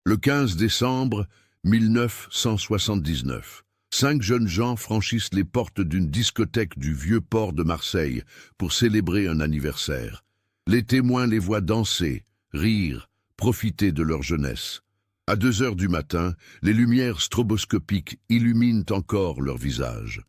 Le 15 décembre 1979, 5 jeunes gens franchissent les portes d'une discothèque du Vieux-Port de Marseille pour célébrer un anniversaire. Les témoins les voient danser, rire, profiter de leur jeunesse. À 2 heures du matin, les lumières stroboscopiques illuminent encore leur visage.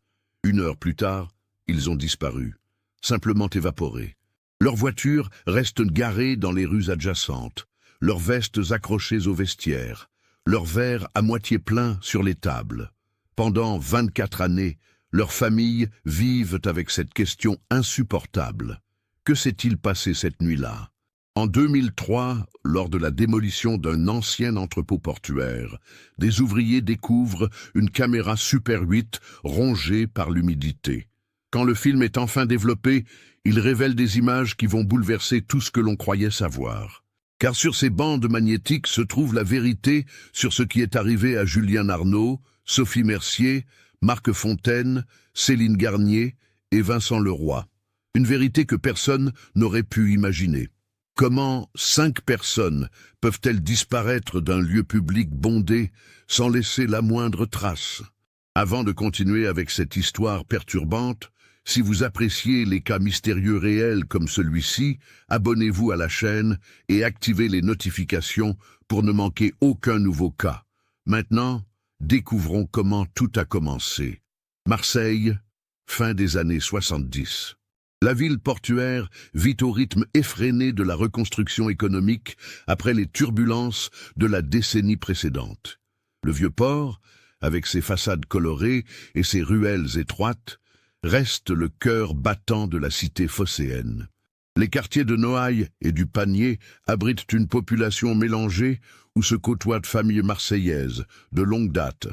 1 heure plus tard, ils ont disparu, simplement évaporés. Leurs voitures restent garées dans les rues adjacentes, leurs vestes accrochées aux vestiaires, leurs verres à moitié pleins sur les tables. Pendant 24 années, leurs familles vivent avec cette question insupportable. Que s'est-il passé cette nuit-là? En 2003, lors de la démolition d'un ancien entrepôt portuaire, des ouvriers découvrent une caméra Super 8 rongée par l'humidité. Quand le film est enfin développé, il révèle des images qui vont bouleverser tout ce que l'on croyait savoir. Car sur ces bandes magnétiques se trouve la vérité sur ce qui est arrivé à Julien Arnaud, Sophie Mercier, Marc Fontaine, Céline Garnier et Vincent Leroy. Une vérité que personne n'aurait pu imaginer. Comment 5 personnes peuvent-elles disparaître d'un lieu public bondé sans laisser la moindre trace? Avant de continuer avec cette histoire perturbante, si vous appréciez les cas mystérieux réels comme celui-ci, abonnez-vous à la chaîne et activez les notifications pour ne manquer aucun nouveau cas. Maintenant, découvrons comment tout a commencé. Marseille, fin des années 70. La ville portuaire vit au rythme effréné de la reconstruction économique après les turbulences de la décennie précédente. Le Vieux-Port, avec ses façades colorées et ses ruelles étroites, reste le cœur battant de la cité phocéenne. Les quartiers de Noailles et du Panier abritent une population mélangée où se côtoient familles marseillaises de longue date,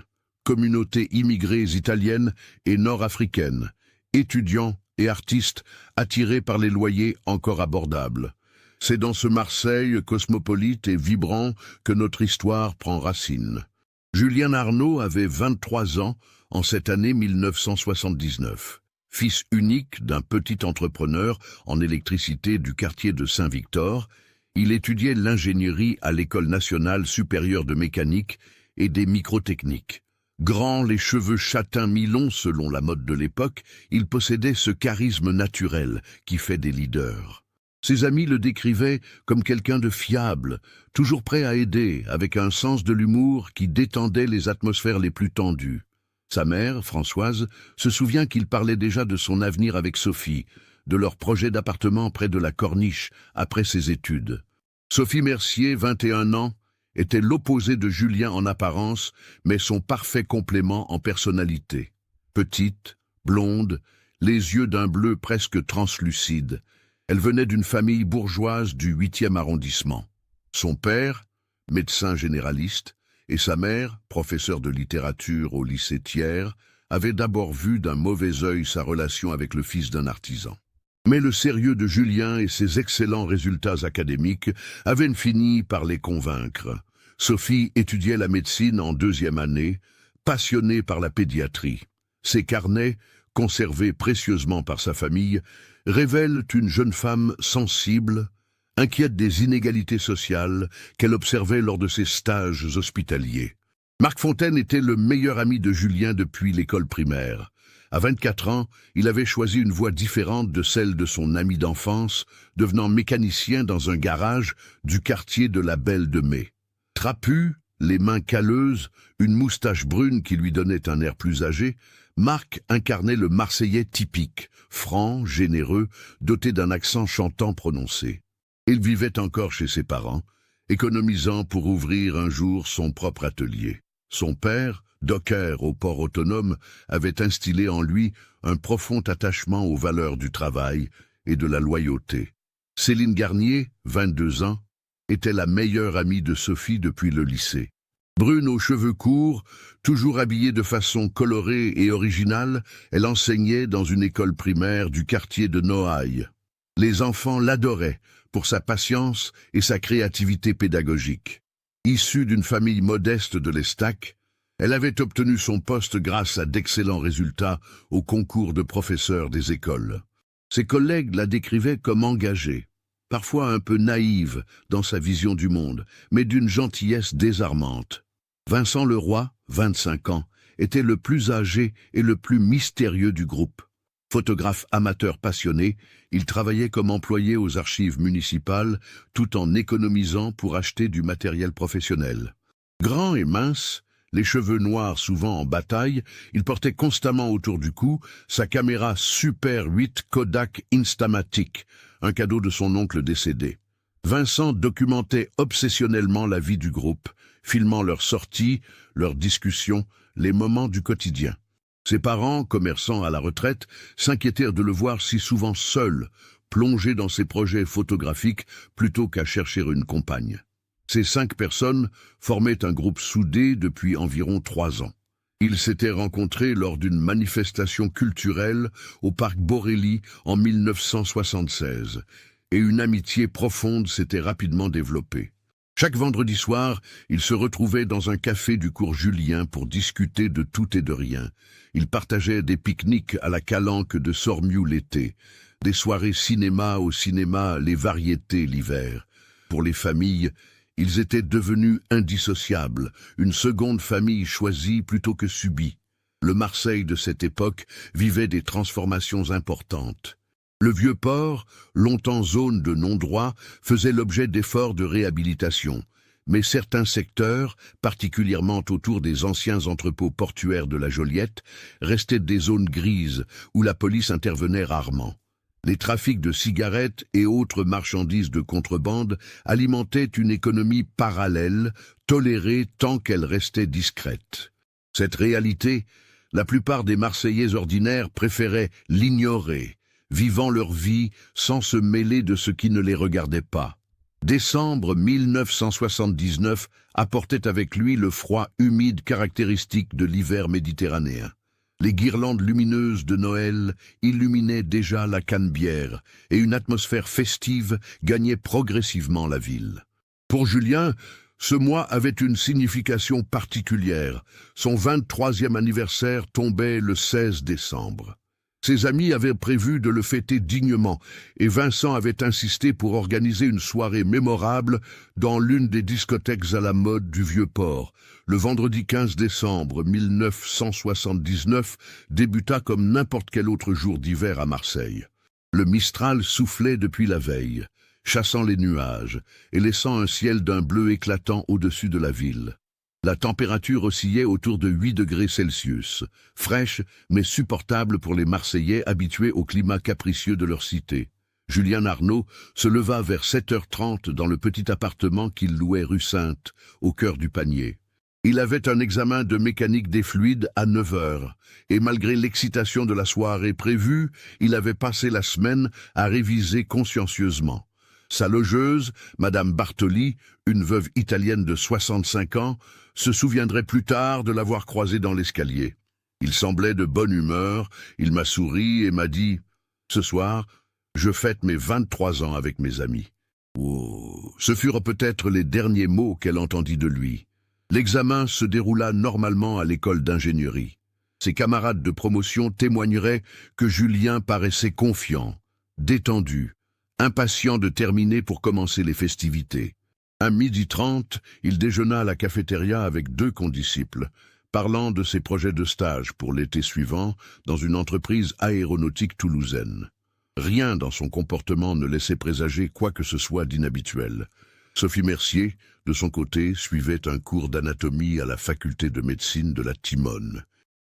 communautés immigrées italiennes et nord-africaines, étudiants et artistes attirés par les loyers encore abordables. C'est dans ce Marseille cosmopolite et vibrant que notre histoire prend racine. Julien Arnaud avait 23 ans en cette année 1979. Fils unique d'un petit entrepreneur en électricité du quartier de Saint-Victor, il étudiait l'ingénierie à l'École nationale supérieure de mécanique et des microtechniques. Grand, les cheveux châtains mi-longs selon la mode de l'époque, il possédait ce charisme naturel qui fait des leaders. Ses amis le décrivaient comme quelqu'un de fiable, toujours prêt à aider, avec un sens de l'humour qui détendait les atmosphères les plus tendues. Sa mère, Françoise, se souvient qu'il parlait déjà de son avenir avec Sophie, de leur projet d'appartement près de la Corniche après ses études. Sophie Mercier, 21 ans, était l'opposé de Julien en apparence, mais son parfait complément en personnalité. Petite, blonde, les yeux d'un bleu presque translucide, elle venait d'une famille bourgeoise du 8e arrondissement. Son père, médecin généraliste, et sa mère, professeure de littérature au lycée Thiers, avaient d'abord vu d'un mauvais œil sa relation avec le fils d'un artisan. Mais le sérieux de Julien et ses excellents résultats académiques avaient fini par les convaincre. Sophie étudiait la médecine en 2e année, passionnée par la pédiatrie. Ses carnets, conservés précieusement par sa famille, révèlent une jeune femme sensible, inquiète des inégalités sociales qu'elle observait lors de ses stages hospitaliers. Marc Fontaine était le meilleur ami de Julien depuis l'école primaire. À 24 ans, il avait choisi une voie différente de celle de son ami d'enfance, devenant mécanicien dans un garage du quartier de la Belle de Mai. Trapu, les mains calleuses, une moustache brune qui lui donnait un air plus âgé, Marc incarnait le Marseillais typique, franc, généreux, doté d'un accent chantant prononcé. Il vivait encore chez ses parents, économisant pour ouvrir un jour son propre atelier. Son père, docker au port autonome, avait instillé en lui un profond attachement aux valeurs du travail et de la loyauté. Céline Garnier, 22 ans, était la meilleure amie de Sophie depuis le lycée. Brune aux cheveux courts, toujours habillée de façon colorée et originale, elle enseignait dans une école primaire du quartier de Noailles. Les enfants l'adoraient pour sa patience et sa créativité pédagogique. Issue d'une famille modeste de l'Estac, elle avait obtenu son poste grâce à d'excellents résultats au concours de professeurs des écoles. Ses collègues la décrivaient comme engagée. parfois un peu naïve dans sa vision du monde, mais d'une gentillesse désarmante. Vincent Leroy, 25 ans, était le plus âgé et le plus mystérieux du groupe. Photographe amateur passionné, il travaillait comme employé aux archives municipales tout en économisant pour acheter du matériel professionnel. Grand et mince, les cheveux noirs souvent en bataille, il portait constamment autour du cou sa caméra Super 8 Kodak Instamatic, un cadeau de son oncle décédé. Vincent documentait obsessionnellement la vie du groupe, filmant leurs sorties, leurs discussions, les moments du quotidien. Ses parents, commerçants à la retraite, s'inquiétèrent de le voir si souvent seul, plongé dans ses projets photographiques plutôt qu'à chercher une compagne. Ces 5 personnes formaient un groupe soudé depuis environ 3 ans. Ils s'étaient rencontrés lors d'une manifestation culturelle au parc Borély en 1976, et une amitié profonde s'était rapidement développée. Chaque vendredi soir, ils se retrouvaient dans un café du cours Julien pour discuter de tout et de rien. Ils partageaient des pique-niques à la Calanque de Sormiou l'été, des soirées cinéma au cinéma, les variétés l'hiver. Pour les familles, ils étaient devenus indissociables, une seconde famille choisie plutôt que subie. Le Marseille de cette époque vivait des transformations importantes. Le Vieux-Port, longtemps zone de non-droit, faisait l'objet d'efforts de réhabilitation. Mais certains secteurs, particulièrement autour des anciens entrepôts portuaires de la Joliette, restaient des zones grises où la police intervenait rarement. Les trafics de cigarettes et autres marchandises de contrebande alimentaient une économie parallèle, tolérée tant qu'elle restait discrète. Cette réalité, la plupart des Marseillais ordinaires préféraient l'ignorer, vivant leur vie sans se mêler de ce qui ne les regardait pas. Décembre 1979 apportait avec lui le froid humide caractéristique de l'hiver méditerranéen. Les guirlandes lumineuses de Noël illuminaient déjà la Canebière et une atmosphère festive gagnait progressivement la ville. Pour Julien, ce mois avait une signification particulière. Son 23e anniversaire tombait le 16 décembre. Ses amis avaient prévu de le fêter dignement et Vincent avait insisté pour organiser une soirée mémorable dans l'une des discothèques à la mode du Vieux-Port. Le vendredi 15 décembre 1979 débuta comme n'importe quel autre jour d'hiver à Marseille. Le Mistral soufflait depuis la veille, chassant les nuages et laissant un ciel d'un bleu éclatant au-dessus de la ville. La température oscillait autour de 8 degrés Celsius, fraîche mais supportable pour les Marseillais habitués au climat capricieux de leur cité. Julien Arnaud se leva vers 7h30 dans le petit appartement qu'il louait rue Sainte, au cœur du Panier. Il avait un examen de mécanique des fluides à 9h, et malgré l'excitation de la soirée prévue, il avait passé la semaine à réviser consciencieusement. Sa logeuse, Madame Bartoli, une veuve italienne de 65 ans, se souviendrait plus tard de l'avoir croisé dans l'escalier. Il semblait de bonne humeur, il m'a souri et m'a dit « Ce soir, je fête mes 23 ans avec mes amis. » Oh. Ce furent peut-être les derniers mots qu'elle entendit de lui. L'examen se déroula normalement à l'école d'ingénierie. Ses camarades de promotion témoigneraient que Julien paraissait confiant, détendu, impatient de terminer pour commencer les festivités. À 12h30, il déjeuna à la cafétéria avec 2 condisciples, parlant de ses projets de stage pour l'été suivant dans une entreprise aéronautique toulousaine. Rien dans son comportement ne laissait présager quoi que ce soit d'inhabituel. Sophie Mercier, de son côté, suivait un cours d'anatomie à la faculté de médecine de la Timone.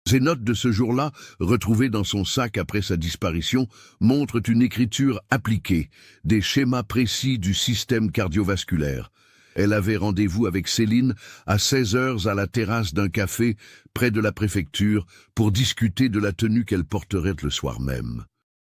Ses notes de ce jour-là, retrouvées dans son sac après sa disparition, montrent une écriture appliquée, des schémas précis du système cardiovasculaire. Elle avait rendez-vous avec Céline à 16h à la terrasse d'un café près de la préfecture pour discuter de la tenue qu'elle porterait le soir même.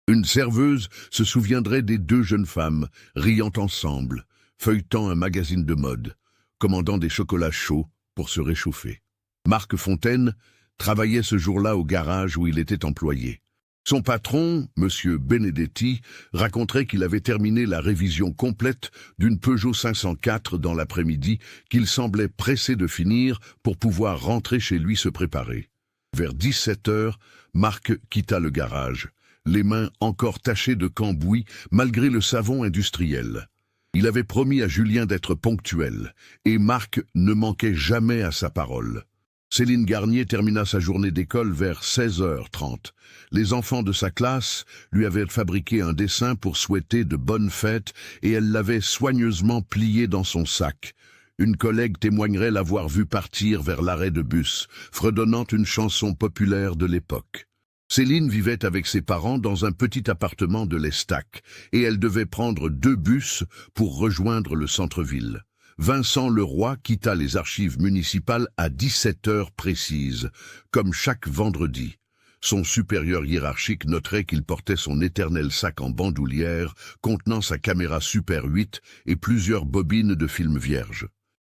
Une serveuse se souviendrait des 2 jeunes femmes, riant ensemble, feuilletant un magazine de mode, commandant des chocolats chauds pour se réchauffer. Marc Fontaine travaillait ce jour-là au garage où il était employé. Son patron, M. Benedetti, raconterait qu'il avait terminé la révision complète d'une Peugeot 504 dans l'après-midi qu'il semblait pressé de finir pour pouvoir rentrer chez lui se préparer. Vers 17h, Marc quitta le garage. les mains encore tachées de cambouis malgré le savon industriel. Il avait promis à Julien d'être ponctuel, et Marc ne manquait jamais à sa parole. Céline Garnier termina sa journée d'école vers 16h30. Les enfants de sa classe lui avaient fabriqué un dessin pour souhaiter de bonnes fêtes et elle l'avait soigneusement plié dans son sac. Une collègue témoignerait l'avoir vu partir vers l'arrêt de bus, fredonnant une chanson populaire de l'époque. Céline vivait avec ses parents dans un petit appartement de l'Estac et elle devait prendre 2 bus pour rejoindre le centre-ville. Vincent Leroy quitta les archives municipales à 17h précises, comme chaque vendredi. Son supérieur hiérarchique noterait qu'il portait son éternel sac en bandoulière contenant sa caméra Super 8 et plusieurs bobines de films vierges.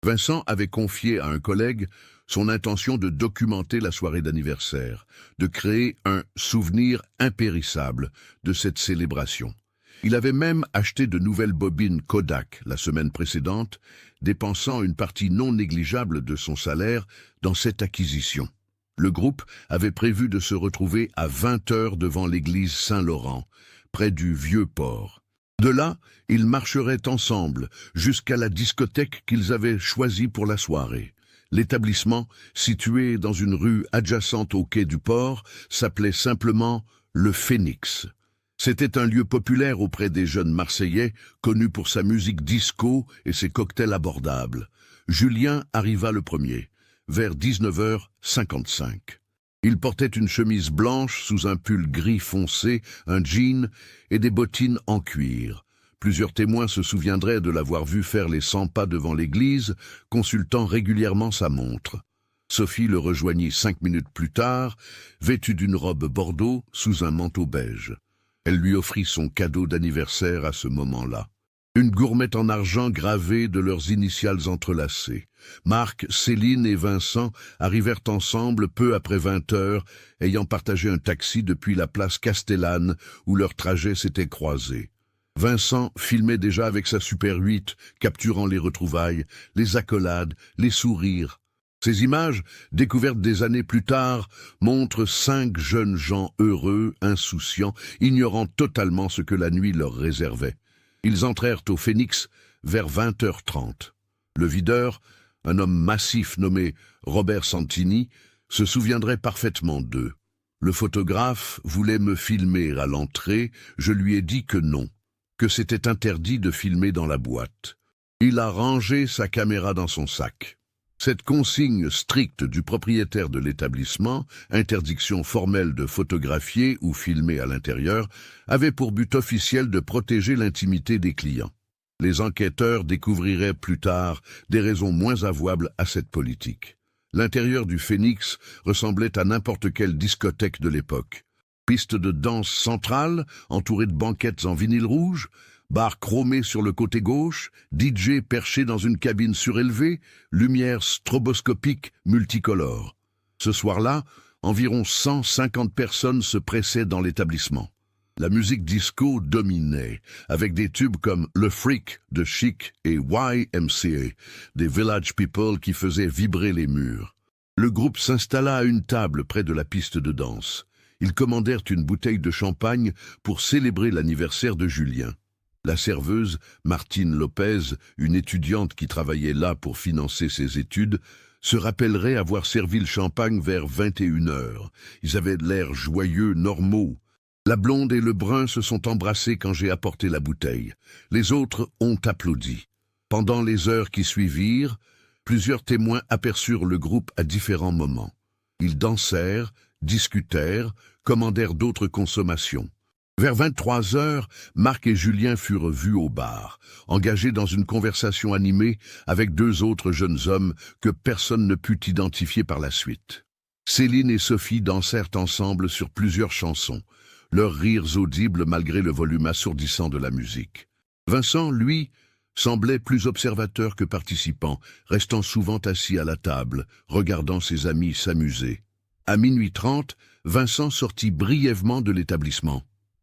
Vincent avait confié à un collègue son intention de documenter la soirée d'anniversaire, de créer un souvenir impérissable de cette célébration. Il avait même acheté de nouvelles bobines Kodak la semaine précédente, dépensant une partie non négligeable de son salaire dans cette acquisition. Le groupe avait prévu de se retrouver à 20h devant l'église Saint-Laurent, près du Vieux-Port. De là, ils marcheraient ensemble jusqu'à la discothèque qu'ils avaient choisie pour la soirée. L'établissement, situé dans une rue adjacente au quai du port, s'appelait simplement le Phénix. C'était un lieu populaire auprès des jeunes Marseillais, connu pour sa musique disco et ses cocktails abordables. Julien arriva le premier, vers 19h55. Il portait une chemise blanche sous un pull gris foncé, un jean et des bottines en cuir. Plusieurs témoins se souviendraient de l'avoir vu faire les 100 pas devant l'église, consultant régulièrement sa montre. Sophie le rejoignit 5 minutes plus tard, vêtue d'une robe bordeaux sous un manteau beige. Elle lui offrit son cadeau d'anniversaire à ce moment-là. Une gourmette en argent gravée de leurs initiales entrelacées. Marc, Céline et Vincent arrivèrent ensemble peu après 20h, ayant partagé un taxi depuis la place Castellane où leur trajet s'était croisé. Vincent filmait déjà avec sa Super 8, capturant les retrouvailles, les accolades, les sourires. Ces images, découvertes des années plus tard, montrent 5 jeunes gens heureux, insouciants, ignorant totalement ce que la nuit leur réservait. Ils entrèrent au Phénix vers 20h30. Le videur, un homme massif nommé Robert Santini, se souviendrait parfaitement d'eux. Le photographe voulait me filmer à l'entrée, je lui ai dit que non, que c'était interdit de filmer dans la boîte. Il a rangé sa caméra dans son sac. Cette consigne stricte du propriétaire de l'établissement, interdiction formelle de photographier ou filmer à l'intérieur, avait pour but officiel de protéger l'intimité des clients. Les enquêteurs découvriraient plus tard des raisons moins avouables à cette politique. L'intérieur du Phénix ressemblait à n'importe quelle discothèque de l'époque. Piste de danse centrale, entourée de banquettes en vinyle rouge, bar chromé sur le côté gauche, DJ perché dans une cabine surélevée, lumière stroboscopique multicolore. Ce soir-là, environ 150 personnes se pressaient dans l'établissement. La musique disco dominait, avec des tubes comme Le Freak de Chic et YMCA, des Village People qui faisaient vibrer les murs. Le groupe s'installa à une table près de la piste de danse. Ils commandèrent une bouteille de champagne pour célébrer l'anniversaire de Julien. La serveuse, Martine Lopez, une étudiante qui travaillait là pour financer ses études, se rappellerait avoir servi le champagne vers 21h. Ils avaient l'air joyeux, normaux. La blonde et le brun se sont embrassés quand j'ai apporté la bouteille. Les autres ont applaudi. Pendant les heures qui suivirent, plusieurs témoins aperçurent le groupe à différents moments. Ils dansèrent, discutèrent, commandèrent d'autres consommations. Vers 23h, Marc et Julien furent vus au bar, engagés dans une conversation animée avec 2 autres jeunes hommes que personne ne put identifier par la suite. Céline et Sophie dansèrent ensemble sur plusieurs chansons, leurs rires audibles malgré le volume assourdissant de la musique. Vincent, lui, semblait plus observateur que participant, restant souvent assis à la table, regardant ses amis s'amuser. À 00h30, Vincent sortit brièvement de l'établissement.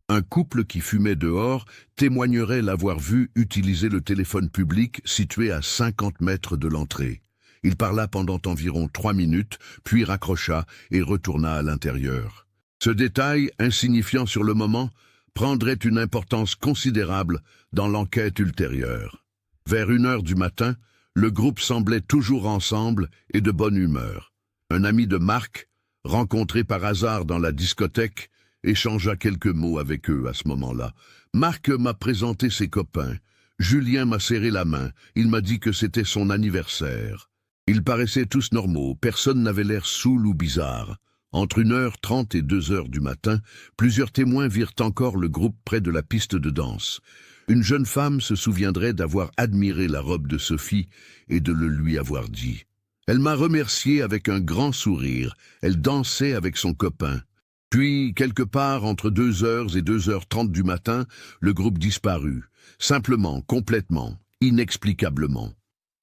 Un couple qui fumait dehors témoignerait l'avoir vu utiliser le téléphone public situé à 50 mètres de l'entrée. Il parla pendant environ 3 minutes, puis raccrocha et retourna à l'intérieur. Ce détail, insignifiant sur le moment, prendrait une importance considérable dans l'enquête ultérieure. Vers 1 heure du matin, le groupe semblait toujours ensemble et de bonne humeur. Un ami de Marc, rencontré par hasard dans la discothèque, échangea quelques mots avec eux à ce moment-là. Marc m'a présenté ses copains. Julien m'a serré la main. Il m'a dit que c'était son anniversaire. Ils paraissaient tous normaux, personne n'avait l'air saoul ou bizarre. Entre 1h30 et 2h du matin, plusieurs témoins virent encore le groupe près de la piste de danse. Une jeune femme se souviendrait d'avoir admiré la robe de Sophie et de le lui avoir dit. Elle m'a remercié avec un grand sourire. Elle dansait avec son copain. Puis, quelque part entre 2h et 2h30 du matin, le groupe disparut. Simplement, complètement, inexplicablement.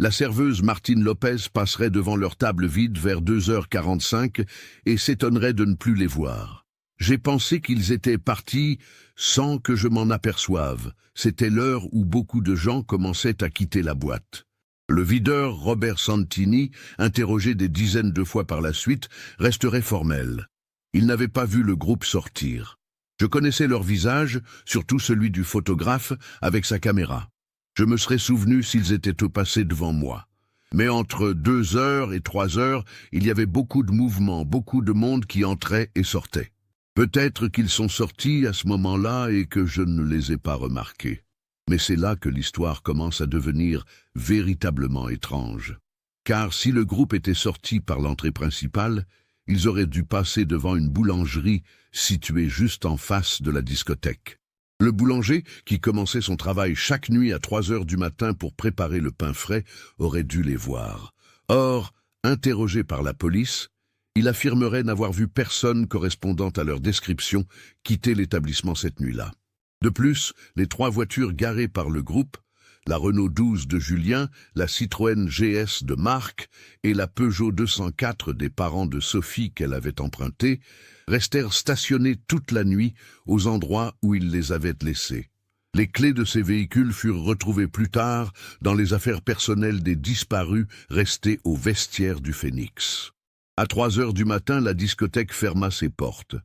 La serveuse Martine Lopez passerait devant leur table vide vers 2h45 et s'étonnerait de ne plus les voir. J'ai pensé qu'ils étaient partis sans que je m'en aperçoive. C'était l'heure où beaucoup de gens commençaient à quitter la boîte. Le videur Robert Santini, interrogé des dizaines de fois par la suite, resterait formel. Il n'avait pas vu le groupe sortir. Je connaissais leur visage, surtout celui du photographe, avec sa caméra. Je me serais souvenu s'ils étaient passés devant moi. Mais entre 2h et 3h, il y avait beaucoup de mouvements, beaucoup de monde qui entrait et sortait. Peut-être qu'ils sont sortis à ce moment-là et que je ne les ai pas remarqués. Mais c'est là que l'histoire commence à devenir véritablement étrange. Car si le groupe était sorti par l'entrée principale, ils auraient dû passer devant une boulangerie située juste en face de la discothèque. Le boulanger, qui commençait son travail chaque nuit à 3h du matin pour préparer le pain frais, aurait dû les voir. Or, interrogé par la police, il affirmerait n'avoir vu personne correspondant à leur description quitter l'établissement cette nuit-là. De plus, les 3 voitures garées par le groupe, la Renault 12 de Julien, la Citroën GS de Marc et la Peugeot 204 des parents de Sophie qu'elle avait empruntée, restèrent stationnées toute la nuit aux endroits où ils les avaient laissées. Les clés de ces véhicules furent retrouvées plus tard dans les affaires personnelles des disparus restés au vestiaire du Phénix. À 3h du matin, la discothèque ferma ses portes.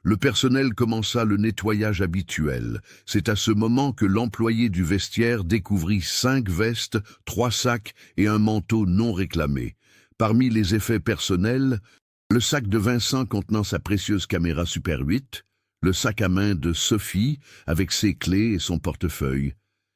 Le personnel commença le nettoyage habituel. C'est à ce moment que l'employé du vestiaire découvrit 5 vestes, 3 sacs et un manteau non réclamé. Parmi les effets personnels, le sac de Vincent contenant sa précieuse caméra Super 8, le sac à main de Sophie avec ses clés et son portefeuille,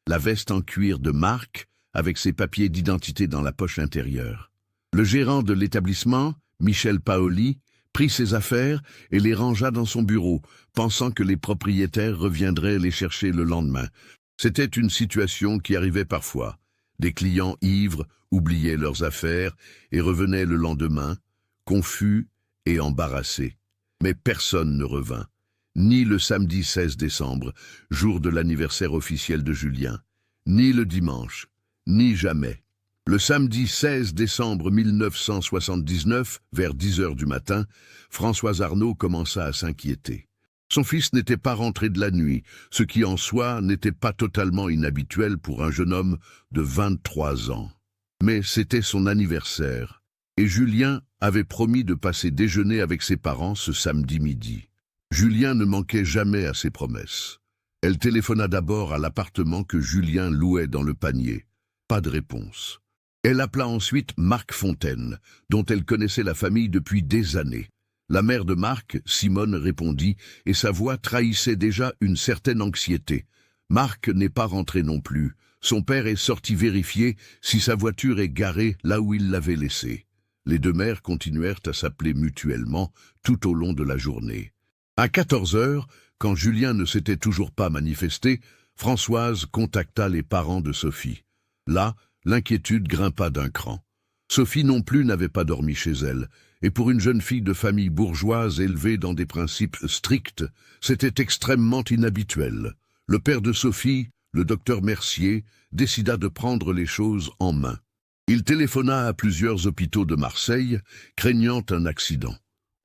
la veste en cuir de Marc avec ses papiers d'identité dans la poche intérieure. Le gérant de l'établissement, Michel Paoli, prit ses affaires et les rangea dans son bureau, pensant que les propriétaires reviendraient les chercher le lendemain. C'était une situation qui arrivait parfois. Des clients ivres oubliaient leurs affaires et revenaient le lendemain, confus et embarrassés. Mais personne ne revint, ni le samedi 16 décembre, jour de l'anniversaire officiel de Julien, ni le dimanche, ni jamais. Le samedi 16 décembre 1979, vers 10h du matin, Françoise Arnaud commença à s'inquiéter. Son fils n'était pas rentré de la nuit, ce qui en soi n'était pas totalement inhabituel pour un jeune homme de 23 ans. Mais c'était son anniversaire, et Julien avait promis de passer déjeuner avec ses parents ce samedi midi. Julien ne manquait jamais à ses promesses. Elle téléphona d'abord à l'appartement que Julien louait dans le Panier. Pas de réponse. Elle appela ensuite Marc Fontaine, dont elle connaissait la famille depuis des années. La mère de Marc, Simone, répondit, et sa voix trahissait déjà une certaine anxiété. Marc n'est pas rentré non plus. Son père est sorti vérifier si sa voiture est garée là où il l'avait laissée. Les 2 mères continuèrent à s'appeler mutuellement tout au long de la journée. À 14h, quand Julien ne s'était toujours pas manifesté, Françoise contacta les parents de Sophie. Là, l'inquiétude grimpa d'un cran. Sophie non plus n'avait pas dormi chez elle, et pour une jeune fille de famille bourgeoise élevée dans des principes stricts, c'était extrêmement inhabituel. Le père de Sophie, le docteur Mercier, décida de prendre les choses en main. Il téléphona à plusieurs hôpitaux de Marseille, craignant un accident.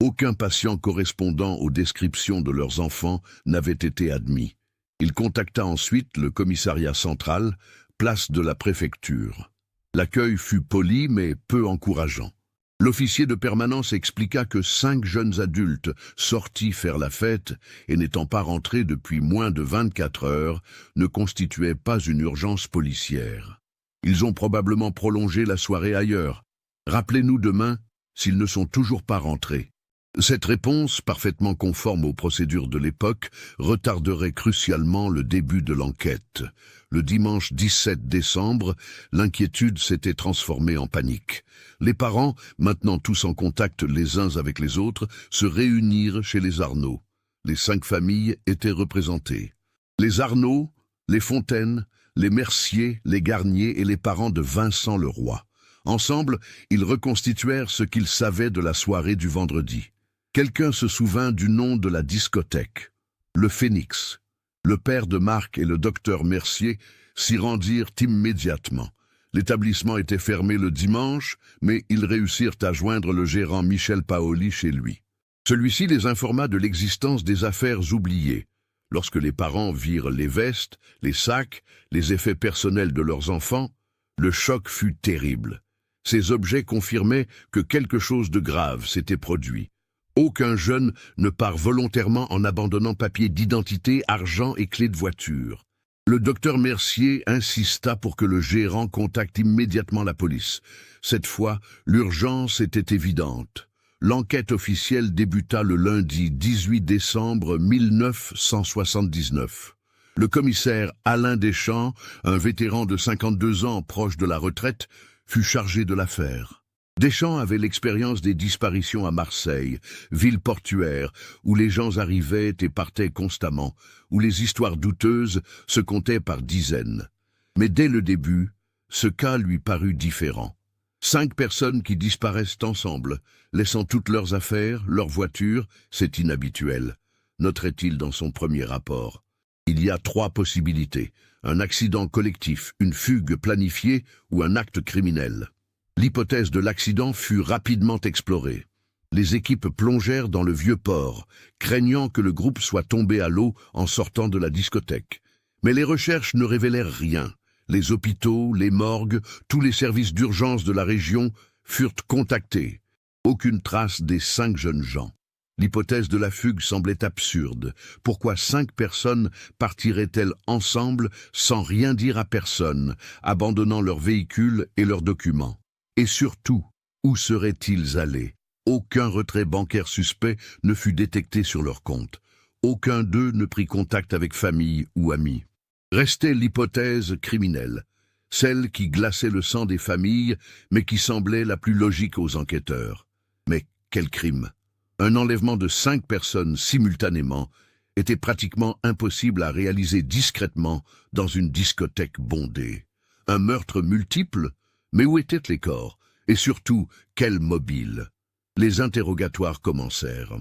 Aucun patient correspondant aux descriptions de leurs enfants n'avait été admis. Il contacta ensuite le commissariat central, place de la préfecture. L'accueil fut poli mais peu encourageant. L'officier de permanence expliqua que 5 jeunes adultes sortis faire la fête et n'étant pas rentrés depuis moins de 24 heures ne constituaient pas une urgence policière. Ils ont probablement prolongé la soirée ailleurs. Rappelez-nous demain s'ils ne sont toujours pas rentrés. Cette réponse, parfaitement conforme aux procédures de l'époque, retarderait crucialement le début de l'enquête. Le dimanche 17 décembre, l'inquiétude s'était transformée en panique. Les parents, maintenant tous en contact les uns avec les autres, se réunirent chez les Arnaud. Les 5 familles étaient représentées. Les Arnaud, les Fontaine, les Mercier, les Garnier et les parents de Vincent Leroy. Ensemble, ils reconstituèrent ce qu'ils savaient de la soirée du vendredi. Quelqu'un se souvint du nom de la discothèque, le Phénix. Le père de Marc et le docteur Mercier s'y rendirent immédiatement. L'établissement était fermé le dimanche, mais ils réussirent à joindre le gérant Michel Paoli chez lui. Celui-ci les informa de l'existence des affaires oubliées. Lorsque les parents virent les vestes, les sacs, les effets personnels de leurs enfants, le choc fut terrible. Ces objets confirmaient que quelque chose de grave s'était produit. Aucun jeune ne part volontairement en abandonnant papier d'identité, argent et clés de voiture. Le docteur Mercier insista pour que le gérant contacte immédiatement la police. Cette fois, l'urgence était évidente. L'enquête officielle débuta le lundi 18 décembre 1979. Le commissaire Alain Deschamps, un vétéran de 52 ans proche de la retraite, fut chargé de l'affaire. Deschamps avait l'expérience des disparitions à Marseille, ville portuaire, où les gens arrivaient et partaient constamment, où les histoires douteuses se comptaient par dizaines. Mais dès le début, ce cas lui parut différent. 5 personnes qui disparaissent ensemble, laissant toutes leurs affaires, leurs voitures, c'est inhabituel, noterait-il dans son premier rapport. Il y a 3 possibilités, un accident collectif, une fugue planifiée ou un acte criminel. L'hypothèse de l'accident fut rapidement explorée. Les équipes plongèrent dans le vieux port, craignant que le groupe soit tombé à l'eau en sortant de la discothèque. Mais les recherches ne révélèrent rien. Les hôpitaux, les morgues, tous les services d'urgence de la région furent contactés. Aucune trace des 5 jeunes gens. L'hypothèse de la fugue semblait absurde. Pourquoi 5 personnes partiraient-elles ensemble sans rien dire à personne, abandonnant leurs véhicules et leurs documents? Et surtout, où seraient-ils allés? Aucun retrait bancaire suspect ne fut détecté sur leur compte. Aucun d'eux ne prit contact avec famille ou amis. Restait l'hypothèse criminelle, celle qui glaçait le sang des familles, mais qui semblait la plus logique aux enquêteurs. Mais quel crime! Un enlèvement de 5 personnes simultanément était pratiquement impossible à réaliser discrètement dans une discothèque bondée. Un meurtre multiple? Mais où étaient les corps? Et surtout, quel mobile? Les interrogatoires commencèrent.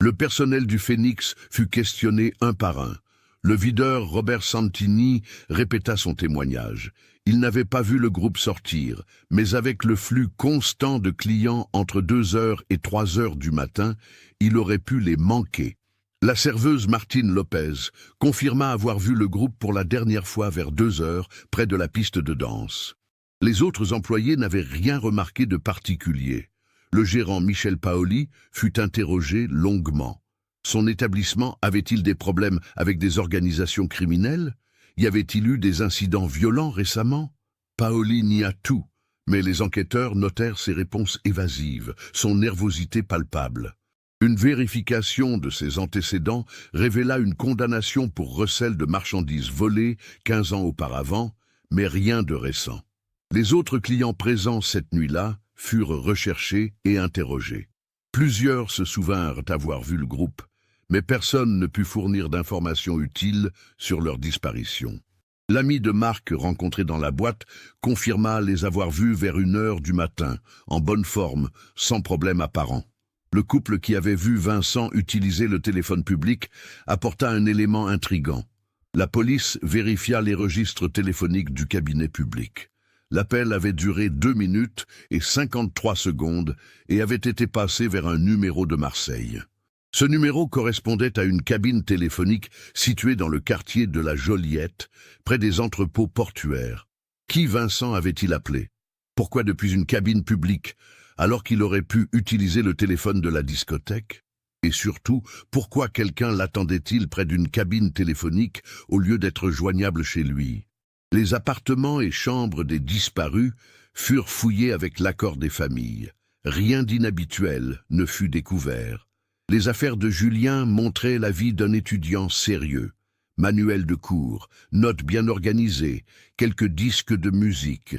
Le personnel du Phénix fut questionné un par un. Le videur Robert Santini répéta son témoignage. Il n'avait pas vu le groupe sortir, mais avec le flux constant de clients entre 2 heures et 3 heures du matin, il aurait pu les manquer. La serveuse Martine Lopez confirma avoir vu le groupe pour la dernière fois vers 2 heures, près de la piste de danse. Les autres employés n'avaient rien remarqué de particulier. Le gérant Michel Paoli fut interrogé longuement. Son établissement avait-il des problèmes avec des organisations criminelles? Y avait-il eu des incidents violents récemment? Paoli nia tout, mais les enquêteurs notèrent ses réponses évasives, son nervosité palpable. Une vérification de ses antécédents révéla une condamnation pour recel de marchandises volées 15 ans auparavant, mais rien de récent. Les autres clients présents cette nuit-là furent recherchés et interrogés. Plusieurs se souvinrent avoir vu le groupe, mais personne ne put fournir d'informations utiles sur leur disparition. L'ami de Marc rencontré dans la boîte confirma les avoir vus vers 1 heure du matin, en bonne forme, sans problème apparent. Le couple qui avait vu Vincent utiliser le téléphone public apporta un élément intrigant. La police vérifia les registres téléphoniques du cabinet public. L'appel avait duré 2 minutes et 53 secondes et avait été passé vers un numéro de Marseille. Ce numéro correspondait à une cabine téléphonique située dans le quartier de la Joliette, près des entrepôts portuaires. Qui Vincent avait-il appelé? Pourquoi depuis une cabine publique? alors qu'il aurait pu utiliser le téléphone de la discothèque? Et surtout, pourquoi quelqu'un l'attendait-il près d'une cabine téléphonique au lieu d'être joignable chez lui? Les appartements et chambres des disparus furent fouillés avec l'accord des familles. Rien d'inhabituel ne fut découvert. Les affaires de Julien montraient la vie d'un étudiant sérieux. Manuel de cours, notes bien organisées, quelques disques de musique.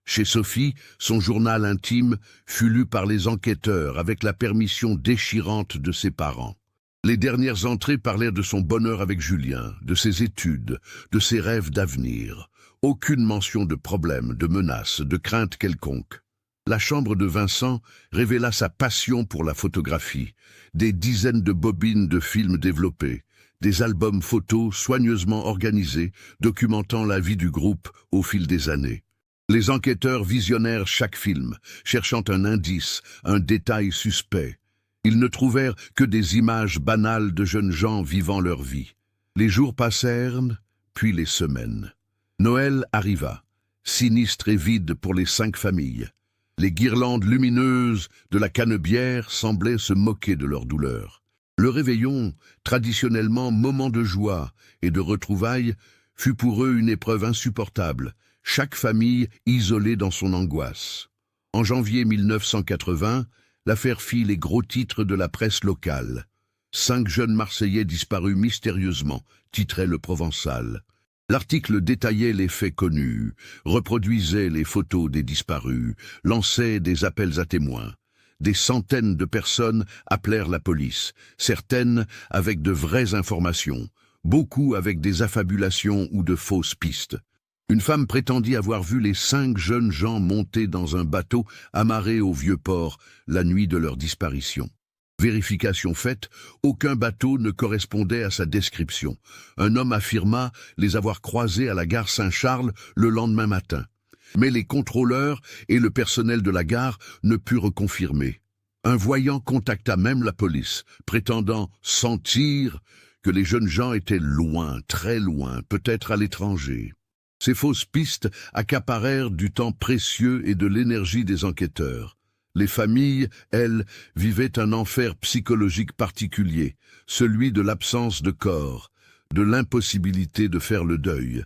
Chez Sophie, son journal intime fut lu par les enquêteurs avec la permission déchirante de ses parents. Les dernières entrées parlaient de son bonheur avec Julien, de ses études, de ses rêves d'avenir. Aucune mention de problème, de menace, de crainte quelconque. La chambre de Vincent révéla sa passion pour la photographie, des dizaines de bobines de films développés, des albums photos soigneusement organisés, documentant la vie du groupe au fil des années. Les enquêteurs visionnèrent chaque film, cherchant un indice, un détail suspect. Ils ne trouvèrent que des images banales de jeunes gens vivant leur vie. Les jours passèrent, puis les semaines. Noël arriva, sinistre et vide pour les 5 familles. Les guirlandes lumineuses de la canebière semblaient se moquer de leur douleur. Le réveillon, traditionnellement moment de joie et de retrouvailles, fut pour eux une épreuve insupportable, chaque famille isolée dans son angoisse. En janvier 1980, l'affaire fit les gros titres de la presse locale. 5 jeunes Marseillais disparus mystérieusement, titrait le Provençal. L'article détaillait les faits connus, reproduisait les photos des disparus, lançait des appels à témoins. Des centaines de personnes appelèrent la police, certaines avec de vraies informations, beaucoup avec des affabulations ou de fausses pistes. Une femme prétendit avoir vu les 5 jeunes gens monter dans un bateau amarré au Vieux-Port la nuit de leur disparition. Vérification faite, aucun bateau ne correspondait à sa description. Un homme affirma les avoir croisés à la gare Saint-Charles le lendemain matin. Mais les contrôleurs et le personnel de la gare ne purent confirmer. Un voyant contacta même la police, prétendant sentir que les jeunes gens étaient loin, très loin, peut-être à l'étranger. Ces fausses pistes accaparèrent du temps précieux et de l'énergie des enquêteurs. Les familles, elles, vivaient un enfer psychologique particulier, celui de l'absence de corps, de l'impossibilité de faire le deuil.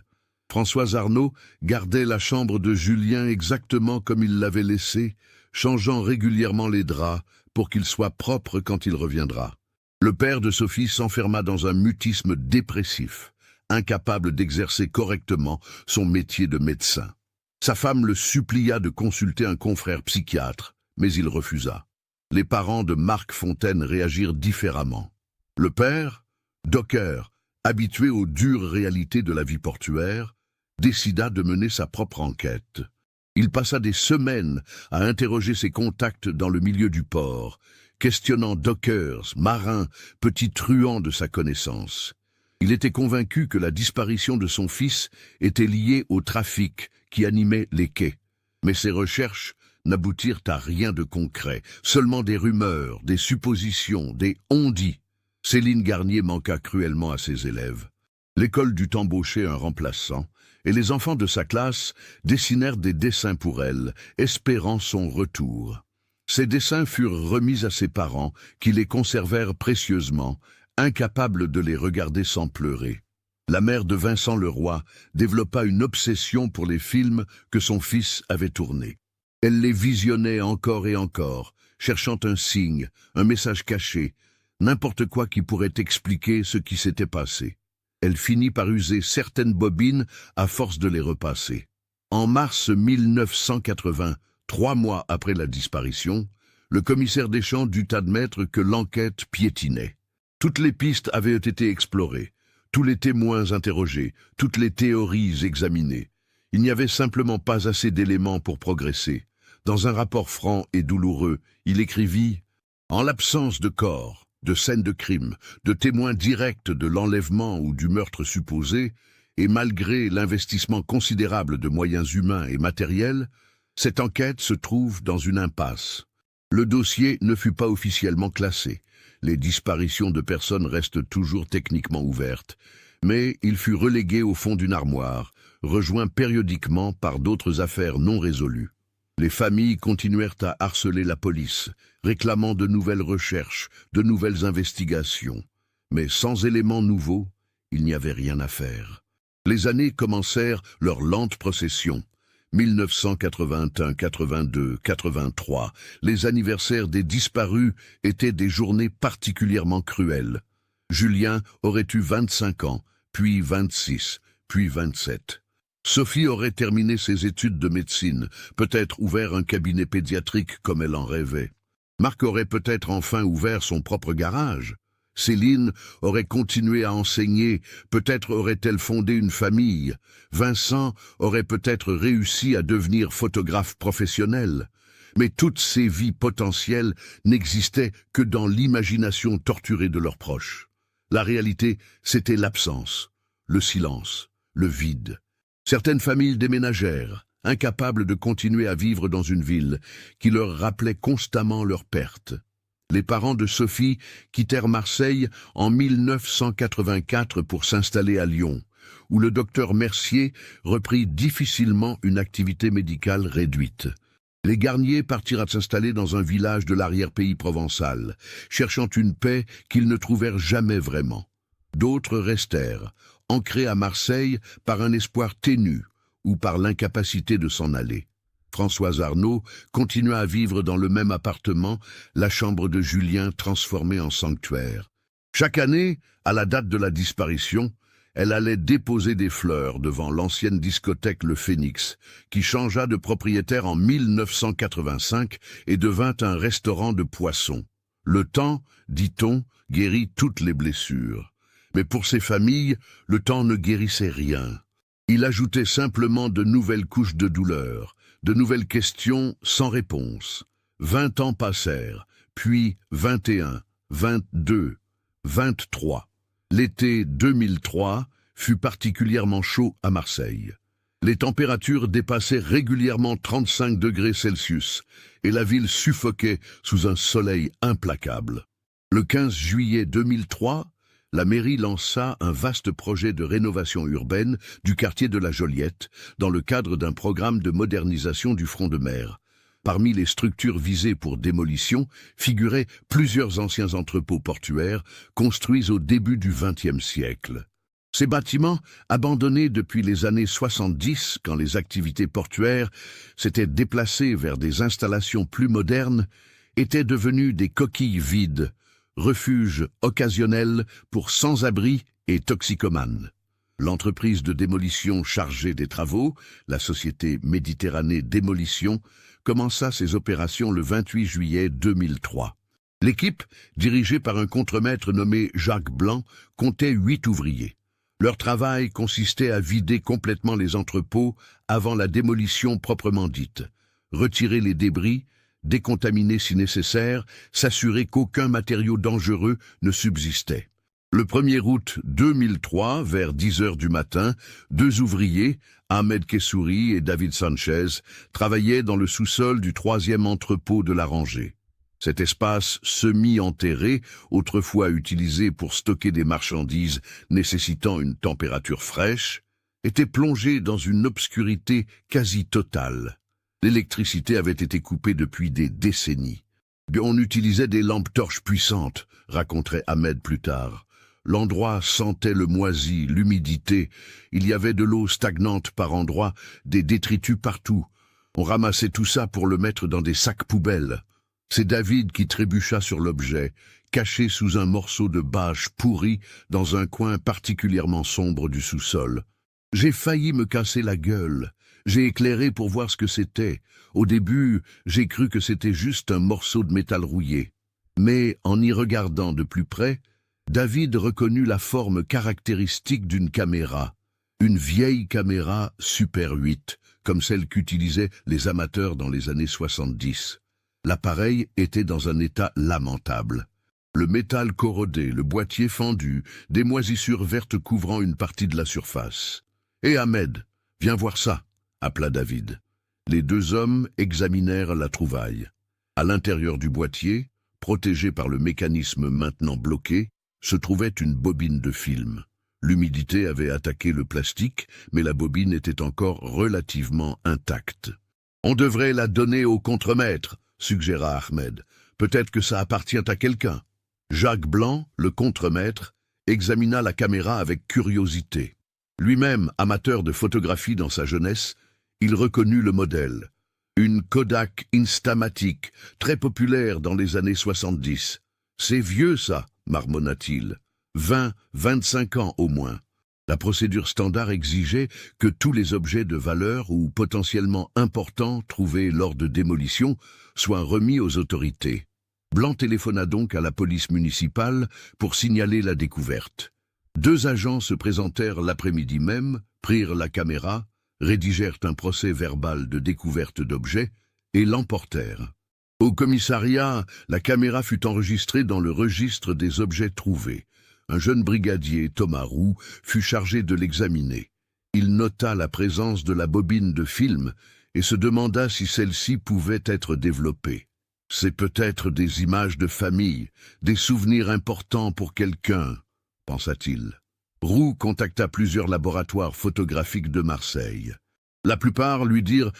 Françoise Arnaud gardait la chambre de Julien exactement comme il l'avait laissée, changeant régulièrement les draps pour qu'il soit propre quand il reviendra. Le père de Sophie s'enferma dans un mutisme dépressif, incapable d'exercer correctement son métier de médecin. Sa femme le supplia de consulter un confrère psychiatre, mais il refusa. Les parents de Marc Fontaine réagirent différemment. Le père, docker, habitué aux dures réalités de la vie portuaire, décida de mener sa propre enquête. Il passa des semaines à interroger ses contacts dans le milieu du port, questionnant dockers, marins, petits truands de sa connaissance. Il était convaincu que la disparition de son fils était liée au trafic qui animait les quais. Mais ses recherches n'aboutirent à rien de concret, seulement des rumeurs, des suppositions, des on-dit. Céline Garnier manqua cruellement à ses élèves. L'école dut embaucher un remplaçant, et les enfants de sa classe dessinèrent des dessins pour elle, espérant son retour. Ces dessins furent remis à ses parents, qui les conservèrent précieusement, incapables de les regarder sans pleurer. La mère de Vincent Leroy développa une obsession pour les films que son fils avait tournés. Elle les visionnait encore et encore, cherchant un signe, un message caché, n'importe quoi qui pourrait expliquer ce qui s'était passé. Elle finit par user certaines bobines à force de les repasser. En mars 1980, 3 mois après la disparition, le commissaire Deschamps dut admettre que l'enquête piétinait. Toutes les pistes avaient été explorées, tous les témoins interrogés, toutes les théories examinées. Il n'y avait simplement pas assez d'éléments pour progresser. Dans un rapport franc et douloureux, il écrivit « En l'absence de corps, de scènes de crime, de témoins directs de l'enlèvement ou du meurtre supposé, et malgré l'investissement considérable de moyens humains et matériels, cette enquête se trouve dans une impasse. Le dossier ne fut pas officiellement classé. Les disparitions de personnes restent toujours techniquement ouvertes, mais il fut relégué au fond d'une armoire, rejoint périodiquement par d'autres affaires non résolues. Les familles continuèrent à harceler la police, réclamant de nouvelles recherches, de nouvelles investigations. Mais sans éléments nouveaux, il n'y avait rien à faire. Les années commencèrent leur lente procession. 1981, 82, 83, les anniversaires des disparus étaient des journées particulièrement cruelles. Julien aurait eu 25 ans, puis 26, puis 27. Sophie aurait terminé ses études de médecine, peut-être ouvert un cabinet pédiatrique comme elle en rêvait. Marc aurait peut-être enfin ouvert son propre garage. Céline aurait continué à enseigner, peut-être aurait-elle fondé une famille. Vincent aurait peut-être réussi à devenir photographe professionnel. Mais toutes ces vies potentielles n'existaient que dans l'imagination torturée de leurs proches. La réalité, c'était l'absence, le silence, le vide. Certaines familles déménagèrent, incapables de continuer à vivre dans une ville qui leur rappelait constamment leur perte. Les parents de Sophie quittèrent Marseille en 1984 pour s'installer à Lyon, où le docteur Mercier reprit difficilement une activité médicale réduite. Les Garnier partirent s'installer dans un village de l'arrière-pays provençal, cherchant une paix qu'ils ne trouvèrent jamais vraiment. D'autres restèrent, ancrés à Marseille par un espoir ténu ou par l'incapacité de s'en aller. Françoise Arnaud continua à vivre dans le même appartement, la chambre de Julien transformée en sanctuaire. Chaque année, à la date de la disparition, elle allait déposer des fleurs devant l'ancienne discothèque Le Phénix, qui changea de propriétaire en 1985 et devint un restaurant de poissons. Le temps, dit-on, guérit toutes les blessures. Mais pour ces familles, le temps ne guérissait rien. Il ajoutait simplement de nouvelles couches de douleur, de nouvelles questions sans réponse. 20 ans passèrent, puis 21, 22, 23. L'été 2003 fut particulièrement chaud à Marseille. Les températures dépassaient régulièrement 35 degrés Celsius et la ville suffoquait sous un soleil implacable. Le 15 juillet 2003, la mairie lança un vaste projet de rénovation urbaine du quartier de la Joliette dans le cadre d'un programme de modernisation du front de mer. Parmi les structures visées pour démolition figuraient plusieurs anciens entrepôts portuaires construits au début du XXe siècle. Ces bâtiments, abandonnés depuis les années 70, quand les activités portuaires s'étaient déplacées vers des installations plus modernes, étaient devenus des coquilles vides, refuge occasionnel pour sans-abri et toxicomanes. L'entreprise de démolition chargée des travaux, la société Méditerranée Démolition, commença ses opérations le 28 juillet 2003. L'équipe, dirigée par un contremaître nommé Jacques Blanc, comptait 8 ouvriers. Leur travail consistait à vider complètement les entrepôts avant la démolition proprement dite, retirer les débris, décontaminer si nécessaire, s'assurer qu'aucun matériau dangereux ne subsistait. Le 1er août 2003, vers 10 heures du matin, 2 ouvriers, Ahmed Kessouri et David Sanchez, travaillaient dans le sous-sol du 3e entrepôt de la rangée. Cet espace semi-enterré, autrefois utilisé pour stocker des marchandises nécessitant une température fraîche, était plongé dans une obscurité quasi totale. L'électricité avait été coupée depuis des décennies. On utilisait des lampes torches puissantes, raconterait Ahmed plus tard. L'endroit sentait le moisi, l'humidité. Il y avait de l'eau stagnante par endroits, des détritus partout. On ramassait tout ça pour le mettre dans des sacs poubelles. C'est David qui trébucha sur l'objet, caché sous un morceau de bâche pourri dans un coin particulièrement sombre du sous-sol. J'ai failli me casser la gueule. J'ai éclairé pour voir ce que c'était. Au début, j'ai cru que c'était juste un morceau de métal rouillé. Mais en y regardant de plus près, David reconnut la forme caractéristique d'une caméra. Une vieille caméra Super 8, comme celle qu'utilisaient les amateurs dans les années 70. L'appareil était dans un état lamentable. Le métal corrodé, le boîtier fendu, des moisissures vertes couvrant une partie de la surface. « Hé Ahmed, viens voir ça !» appela David. Les 2 hommes examinèrent la trouvaille. À l'intérieur du boîtier, protégé par le mécanisme maintenant bloqué, se trouvait une bobine de film. L'humidité avait attaqué le plastique, mais la bobine était encore relativement intacte. On devrait la donner au contremaître, suggéra Ahmed. Peut-être que ça appartient à quelqu'un. Jacques Blanc, le contremaître, examina la caméra avec curiosité. Lui-même, amateur de photographie dans sa jeunesse, il reconnut le modèle. Une Kodak Instamatic, très populaire dans les années 70. « C'est vieux ça », marmonna-t-il. 25 ans au moins. La procédure standard exigeait que tous les objets de valeur ou potentiellement importants trouvés lors de démolition soient remis aux autorités. Blanc téléphona donc à la police municipale pour signaler la découverte. 2 agents se présentèrent l'après-midi même, prirent la caméra, rédigèrent un procès-verbal de découverte d'objets et l'emportèrent. Au commissariat, la caméra fut enregistrée dans le registre des objets trouvés. Un jeune brigadier, Thomas Roux, fut chargé de l'examiner. Il nota la présence de la bobine de film et se demanda si celle-ci pouvait être développée. C'est peut-être des images de famille, des souvenirs importants pour quelqu'un, pensa-t-il. Roux contacta plusieurs laboratoires photographiques de Marseille. La plupart lui dirent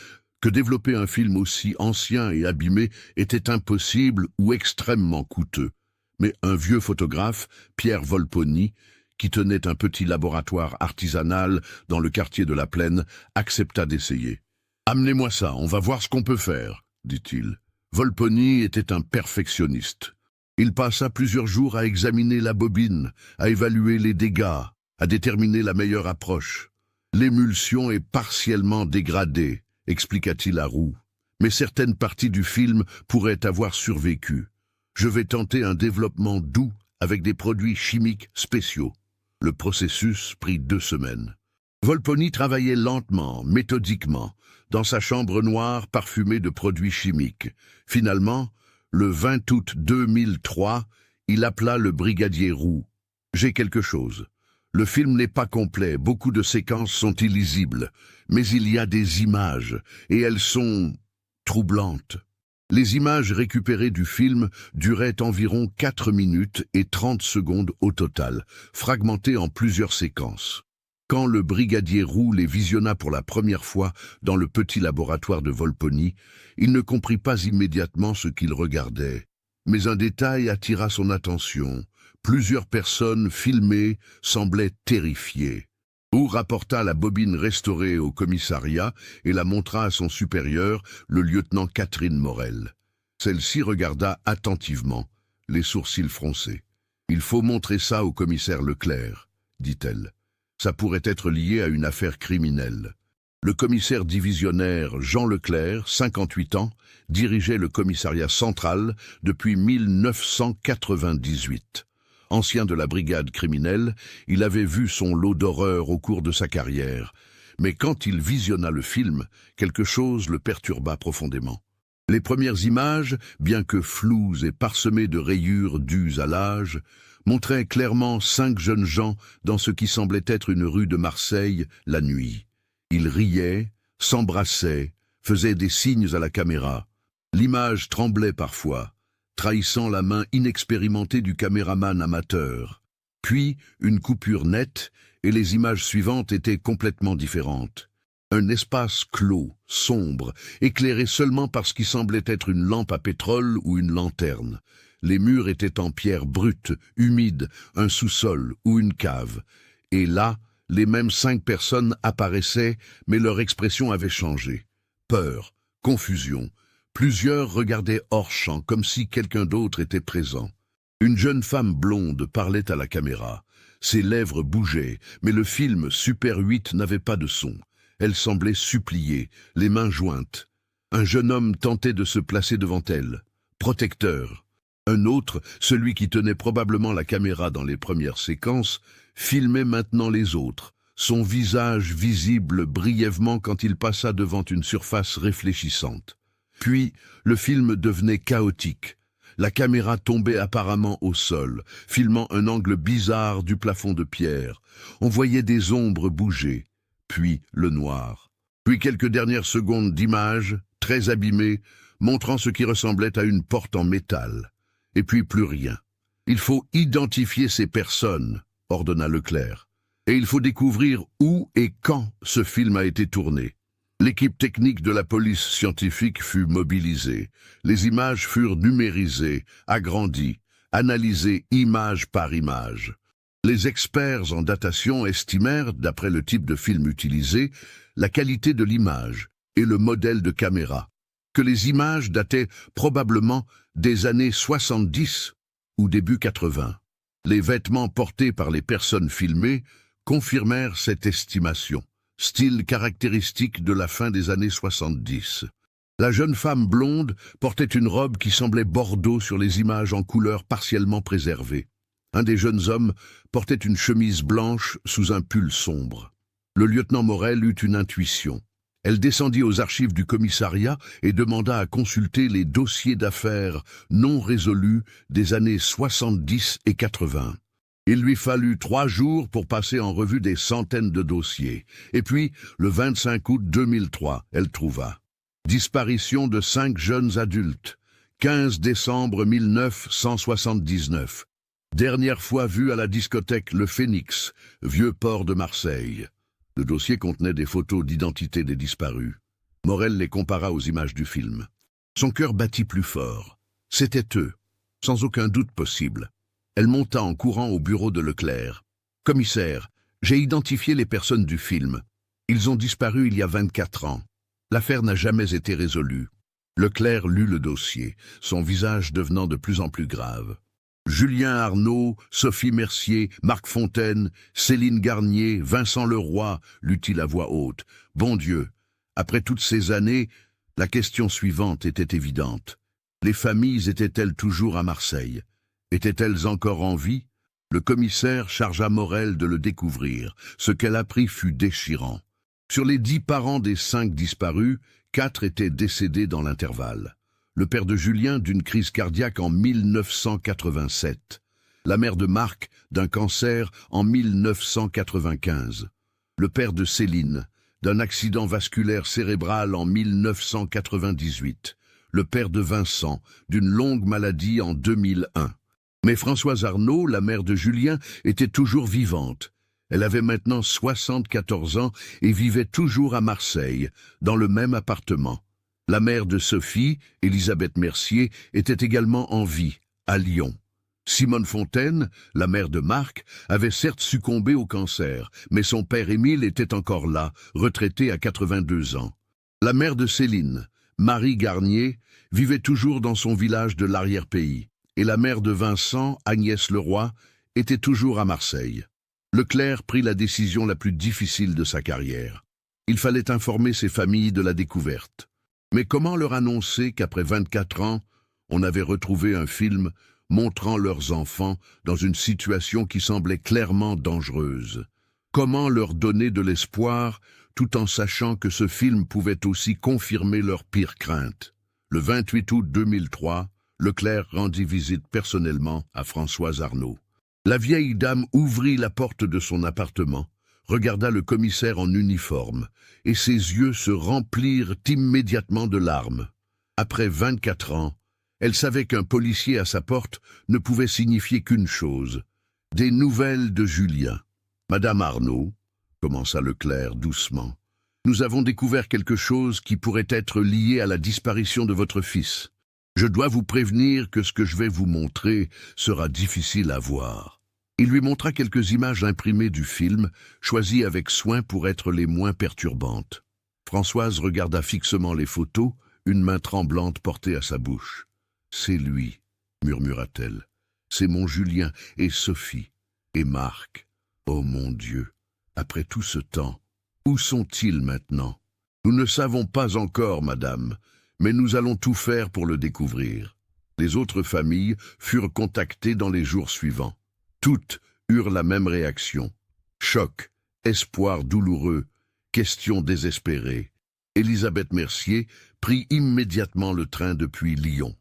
que développer un film aussi ancien et abîmé était impossible ou extrêmement coûteux. Mais un vieux photographe, Pierre Volponi, qui tenait un petit laboratoire artisanal dans le quartier de la Plaine, accepta d'essayer. « Amenez-moi ça, on va voir ce qu'on peut faire », dit-il. Volponi était un perfectionniste. Il passa plusieurs jours à examiner la bobine, à évaluer les dégâts, à déterminer la meilleure approche. « L'émulsion est partiellement dégradée », expliqua-t-il à Roux. « Mais certaines parties du film pourraient avoir survécu. Je vais tenter un développement doux avec des produits chimiques spéciaux. » Le processus prit 2 semaines. Volponi travaillait lentement, méthodiquement, dans sa chambre noire parfumée de produits chimiques. Finalement, le 20 août 2003, il appela le brigadier Roux. « J'ai quelque chose. Le film n'est pas complet, beaucoup de séquences sont illisibles, mais il y a des images, et elles sont troublantes. » Les images récupérées du film duraient environ 4 minutes et 30 secondes au total, fragmentées en plusieurs séquences. Quand le brigadier Roux les visionna pour la première fois dans le petit laboratoire de Volponi, il ne comprit pas immédiatement ce qu'il regardait. Mais un détail attira son attention. Plusieurs personnes filmées semblaient terrifiées. Roux rapporta la bobine restaurée au commissariat et la montra à son supérieur, le lieutenant Catherine Morel. Celle-ci regarda attentivement, les sourcils froncés. « Il faut montrer ça au commissaire Leclerc », dit-elle. « Ça pourrait être lié à une affaire criminelle. » Le commissaire divisionnaire Jean Leclerc, 58 ans, dirigeait le commissariat central depuis 1998. Ancien de la brigade criminelle, il avait vu son lot d'horreurs au cours de sa carrière. Mais quand il visionna le film, quelque chose le perturba profondément. Les premières images, bien que floues et parsemées de rayures dues à l'âge, montraient clairement 5 jeunes gens dans ce qui semblait être une rue de Marseille la nuit. Ils riaient, s'embrassaient, faisaient des signes à la caméra. L'image tremblait parfois, trahissant la main inexpérimentée du caméraman amateur. Puis, une coupure nette, et les images suivantes étaient complètement différentes. Un espace clos, sombre, éclairé seulement par ce qui semblait être une lampe à pétrole ou une lanterne. Les murs étaient en pierre brute, humide, un sous-sol ou une cave. Et là, les mêmes 5 personnes apparaissaient, mais leur expression avait changé. Peur, confusion. Plusieurs regardaient hors champ, comme si quelqu'un d'autre était présent. Une jeune femme blonde parlait à la caméra. Ses lèvres bougeaient, mais le film Super 8 n'avait pas de son. Elle semblait supplier, les mains jointes. Un jeune homme tentait de se placer devant elle. Protecteur. Un autre, celui qui tenait probablement la caméra dans les premières séquences, filmait maintenant les autres, son visage visible brièvement quand il passa devant une surface réfléchissante. Puis, le film devenait chaotique. La caméra tombait apparemment au sol, filmant un angle bizarre du plafond de pierre. On voyait des ombres bouger, puis le noir. Puis quelques dernières secondes d'image, très abîmées, montrant ce qui ressemblait à une porte en métal. Et puis plus rien. « Il faut identifier ces personnes », ordonna Leclerc. « Et il faut découvrir où et quand ce film a été tourné. » L'équipe technique de la police scientifique fut mobilisée. Les images furent numérisées, agrandies, analysées image par image. Les experts en datation estimèrent, d'après le type de film utilisé, la qualité de l'image et le modèle de caméra, que les images dataient probablement des années 70 ou début 80. Les vêtements portés par les personnes filmées confirmèrent cette estimation, style caractéristique de la fin des années 70. La jeune femme blonde portait une robe qui semblait bordeaux sur les images en couleur partiellement préservée. Un des jeunes hommes portait une chemise blanche sous un pull sombre. Le lieutenant Morel eut une intuition. Elle descendit aux archives du commissariat et demanda à consulter les dossiers d'affaires non résolus des années 70 et 80. Il lui fallut 3 jours pour passer en revue des centaines de dossiers. Et puis, le 25 août 2003, elle trouva. Disparition de 5 jeunes adultes. 15 décembre 1979. Dernière fois vue à la discothèque Le Phénix, vieux port de Marseille. Le dossier contenait des photos d'identité des disparus. Morel les compara aux images du film. Son cœur battit plus fort. C'étaient eux, sans aucun doute possible. Elle monta en courant au bureau de Leclerc. « Commissaire, j'ai identifié les personnes du film. Ils ont disparu il y a 24 ans. L'affaire n'a jamais été résolue. » Leclerc lut le dossier, son visage devenant de plus en plus grave. Julien Arnaud, Sophie Mercier, Marc Fontaine, Céline Garnier, Vincent Leroy, lut-il à voix haute. Bon Dieu, après toutes ces années, la question suivante était évidente. Les familles étaient-elles toujours à Marseille? Étaient-elles encore en vie? Le commissaire chargea Morel de le découvrir. Ce qu'elle apprit fut déchirant. Sur les 10 parents des 5 disparus, 4 étaient décédés dans l'intervalle. Le père de Julien d'une crise cardiaque en 1987. La mère de Marc d'un cancer en 1995. Le père de Céline d'un accident vasculaire cérébral en 1998. Le père de Vincent d'une longue maladie en 2001. Mais Françoise Arnaud, la mère de Julien, était toujours vivante. Elle avait maintenant 74 ans et vivait toujours à Marseille, dans le même appartement. La mère de Sophie, Elisabeth Mercier, était également en vie, à Lyon. Simone Fontaine, la mère de Marc, avait certes succombé au cancer, mais son père Émile était encore là, retraité à 82 ans. La mère de Céline, Marie Garnier, vivait toujours dans son village de l'arrière-pays, et la mère de Vincent, Agnès Leroy, était toujours à Marseille. Leclerc prit la décision la plus difficile de sa carrière. Il fallait informer ses familles de la découverte. Mais comment leur annoncer qu'après 24 ans, on avait retrouvé un film montrant leurs enfants dans une situation qui semblait clairement dangereuse? Comment leur donner de l'espoir tout en sachant que ce film pouvait aussi confirmer leurs pires craintes? Le 28 août 2003, Leclerc rendit visite personnellement à Françoise Arnaud. La vieille dame ouvrit la porte de son appartement, regarda le commissaire en uniforme, et ses yeux se remplirent immédiatement de larmes. Après 24 ans, elle savait qu'un policier à sa porte ne pouvait signifier qu'une chose, des nouvelles de Julien. « Madame Arnaud, » commença Leclerc doucement, « nous avons découvert quelque chose qui pourrait être lié à la disparition de votre fils. Je dois vous prévenir que ce que je vais vous montrer sera difficile à voir. » Il lui montra quelques images imprimées du film, choisies avec soin pour être les moins perturbantes. Françoise regarda fixement les photos, une main tremblante portée à sa bouche. « C'est lui, » murmura-t-elle. « C'est mon Julien et Sophie et Marc. Oh mon Dieu, après tout ce temps, où sont-ils maintenant? Nous ne savons pas encore, madame, mais nous allons tout faire pour le découvrir. » Les autres familles furent contactées dans les jours suivants. Toutes eurent la même réaction. Choc, espoir douloureux, questions désespérées. Elisabeth Mercier prit immédiatement le train depuis Lyon.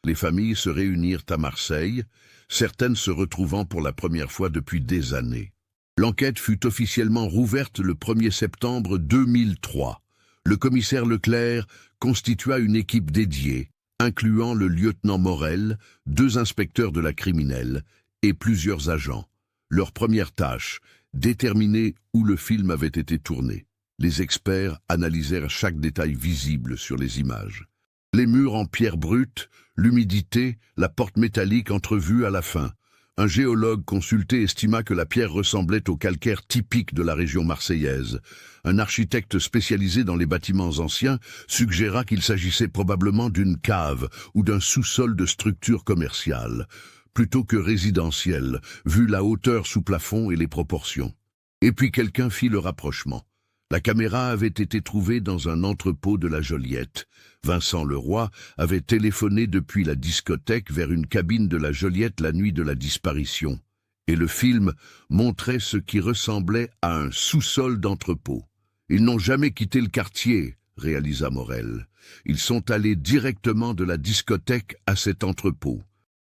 Les familles se réunirent à Marseille, certaines se retrouvant pour la première fois depuis des années. L'enquête fut officiellement rouverte le 1er septembre 2003. Le commissaire Leclerc constitua une équipe dédiée, incluant le lieutenant Morel, 2 inspecteurs de la criminelle, et plusieurs agents. Leur première tâche, déterminer où le film avait été tourné. Les experts analysèrent chaque détail visible sur les images. Les murs en pierre brute, l'humidité, la porte métallique entrevue à la fin. Un géologue consulté estima que la pierre ressemblait au calcaire typique de la région marseillaise. Un architecte spécialisé dans les bâtiments anciens suggéra qu'il s'agissait probablement d'une cave ou d'un sous-sol de structure commerciale, plutôt que résidentielle, vu la hauteur sous plafond et les proportions. Et puis quelqu'un fit le rapprochement. La caméra avait été trouvée dans un entrepôt de la Joliette. Vincent Leroy avait téléphoné depuis la discothèque vers une cabine de la Joliette la nuit de la disparition. Et le film montrait ce qui ressemblait à un sous-sol d'entrepôt. Ils n'ont jamais quitté le quartier, réalisa Morel. Ils sont allés directement de la discothèque à cet entrepôt.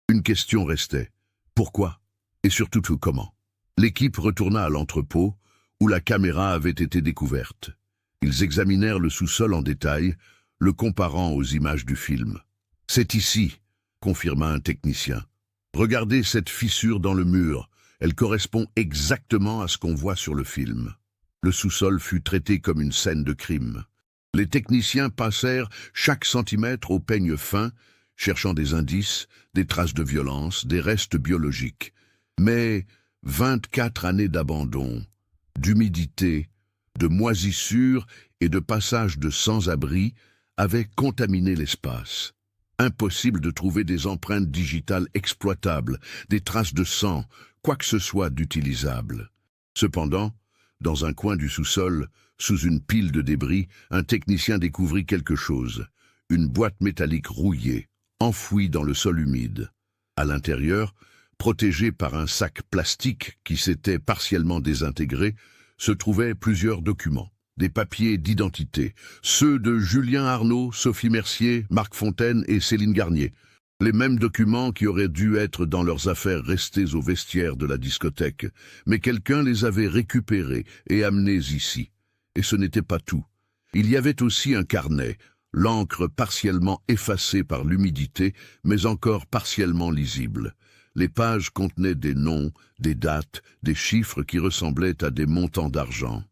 Une question restait. Pourquoi? Et surtout comment? L'équipe retourna à l'entrepôt, où la caméra avait été découverte. Ils examinèrent le sous-sol en détail, le comparant aux images du film. « C'est ici », confirma un technicien. « Regardez cette fissure dans le mur, elle correspond exactement à ce qu'on voit sur le film. » Le sous-sol fut traité comme une scène de crime. Les techniciens passèrent chaque centimètre au peigne fin, cherchant des indices, des traces de violence, des restes biologiques. Mais 24 années d'abandon, d'humidité, de moisissure et de passage de sans-abri avaient contaminé l'espace. Impossible de trouver des empreintes digitales exploitables, des traces de sang, quoi que ce soit d'utilisable. Cependant, dans un coin du sous-sol, sous une pile de débris, un technicien découvrit quelque chose. Une boîte métallique rouillée, enfouie dans le sol humide. À l'intérieur, protégé par un sac plastique qui s'était partiellement désintégré, se trouvaient plusieurs documents, des papiers d'identité, ceux de Julien Arnaud, Sophie Mercier, Marc Fontaine et Céline Garnier, les mêmes documents qui auraient dû être dans leurs affaires restées au vestiaire de la discothèque, mais quelqu'un les avait récupérés et amenés ici. Et ce n'était pas tout. Il y avait aussi un carnet, l'encre partiellement effacée par l'humidité, mais encore partiellement lisible. Les pages contenaient des noms, des dates, des chiffres qui ressemblaient à des montants d'argent.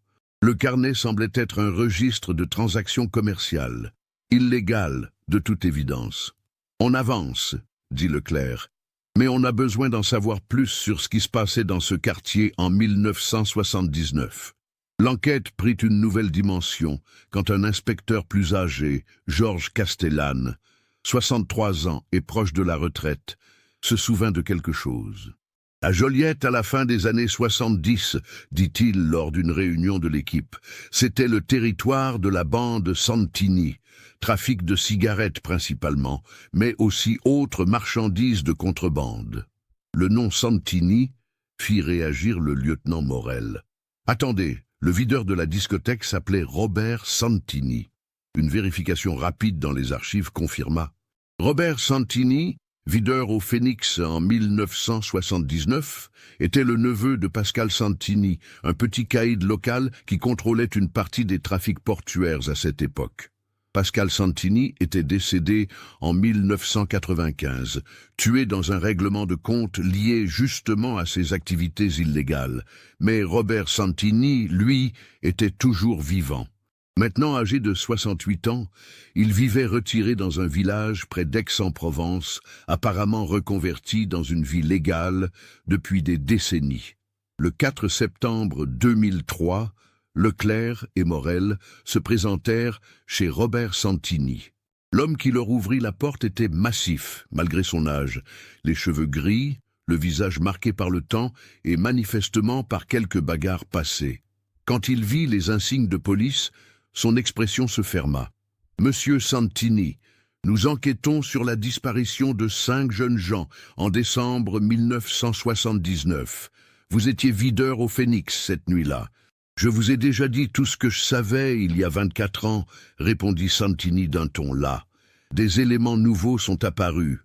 Le carnet semblait être un registre de transactions commerciales, illégal de toute évidence. « On avance », dit Leclerc, « mais on a besoin d'en savoir plus sur ce qui se passait dans ce quartier en 1979. » L'enquête prit une nouvelle dimension quand un inspecteur plus âgé, Georges Castellane, 63 ans et proche de la retraite, se souvint de quelque chose. « À Joliette, à la fin des années 70, dit-il lors d'une réunion de l'équipe, c'était le territoire de la bande Santini, trafic de cigarettes principalement, mais aussi autres marchandises de contrebande. » Le nom Santini fit réagir le lieutenant Morel. « Attendez, le videur de la discothèque s'appelait Robert Santini. » Une vérification rapide dans les archives confirma. Robert Santini, videur au Phénix en 1979, était le neveu de Pascal Santini, un petit caïd local qui contrôlait une partie des trafics portuaires à cette époque. Pascal Santini était décédé en 1995, tué dans un règlement de compte lié justement à ses activités illégales. Mais Robert Santini, lui, était toujours vivant. Maintenant âgé de 68 ans, il vivait retiré dans un village près d'Aix-en-Provence, apparemment reconverti dans une vie légale depuis des décennies. Le 4 septembre 2003, Leclerc et Morel se présentèrent chez Robert Santini. L'homme qui leur ouvrit la porte était massif, malgré son âge, les cheveux gris, le visage marqué par le temps et manifestement par quelques bagarres passées. Quand il vit les insignes de police, son expression se ferma. « Monsieur Santini, nous enquêtons sur la disparition de 5 jeunes gens en décembre 1979. Vous étiez videur au Phénix cette nuit-là. Je vous ai déjà dit tout ce que je savais il y a 24 ans, répondit Santini d'un ton las. Des éléments nouveaux sont apparus.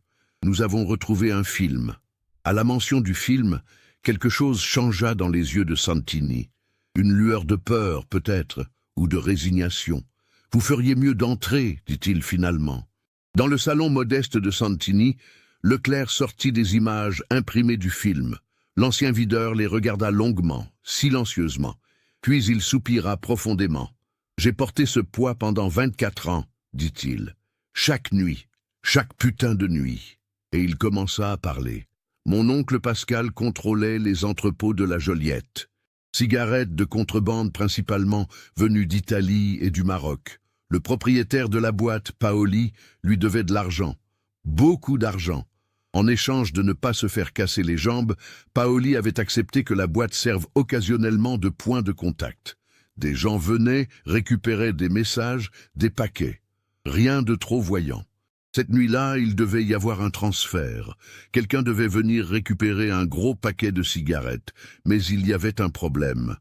Nous avons retrouvé un film. À la mention du film, quelque chose changea dans les yeux de Santini. Une lueur de peur, peut-être, ou de résignation. Vous feriez mieux d'entrer, dit-il finalement. Dans le salon modeste de Santini, Leclerc sortit des images imprimées du film. L'ancien videur les regarda longuement, silencieusement. Puis il soupira profondément. J'ai porté ce poids pendant 24 ans, dit-il. Chaque nuit, chaque putain de nuit. Et il commença à parler. Mon oncle Pascal contrôlait les entrepôts de la Joliette. Cigarettes de contrebande principalement venues d'Italie et du Maroc. Le propriétaire de la boîte, Paoli, lui devait de l'argent. Beaucoup d'argent. En échange de ne pas se faire casser les jambes, Paoli avait accepté que la boîte serve occasionnellement de point de contact. Des gens venaient, récupéraient des messages, des paquets. Rien de trop voyant. Cette nuit-là, il devait y avoir un transfert. Quelqu'un devait venir récupérer un gros paquet de cigarettes, mais il y avait un problème.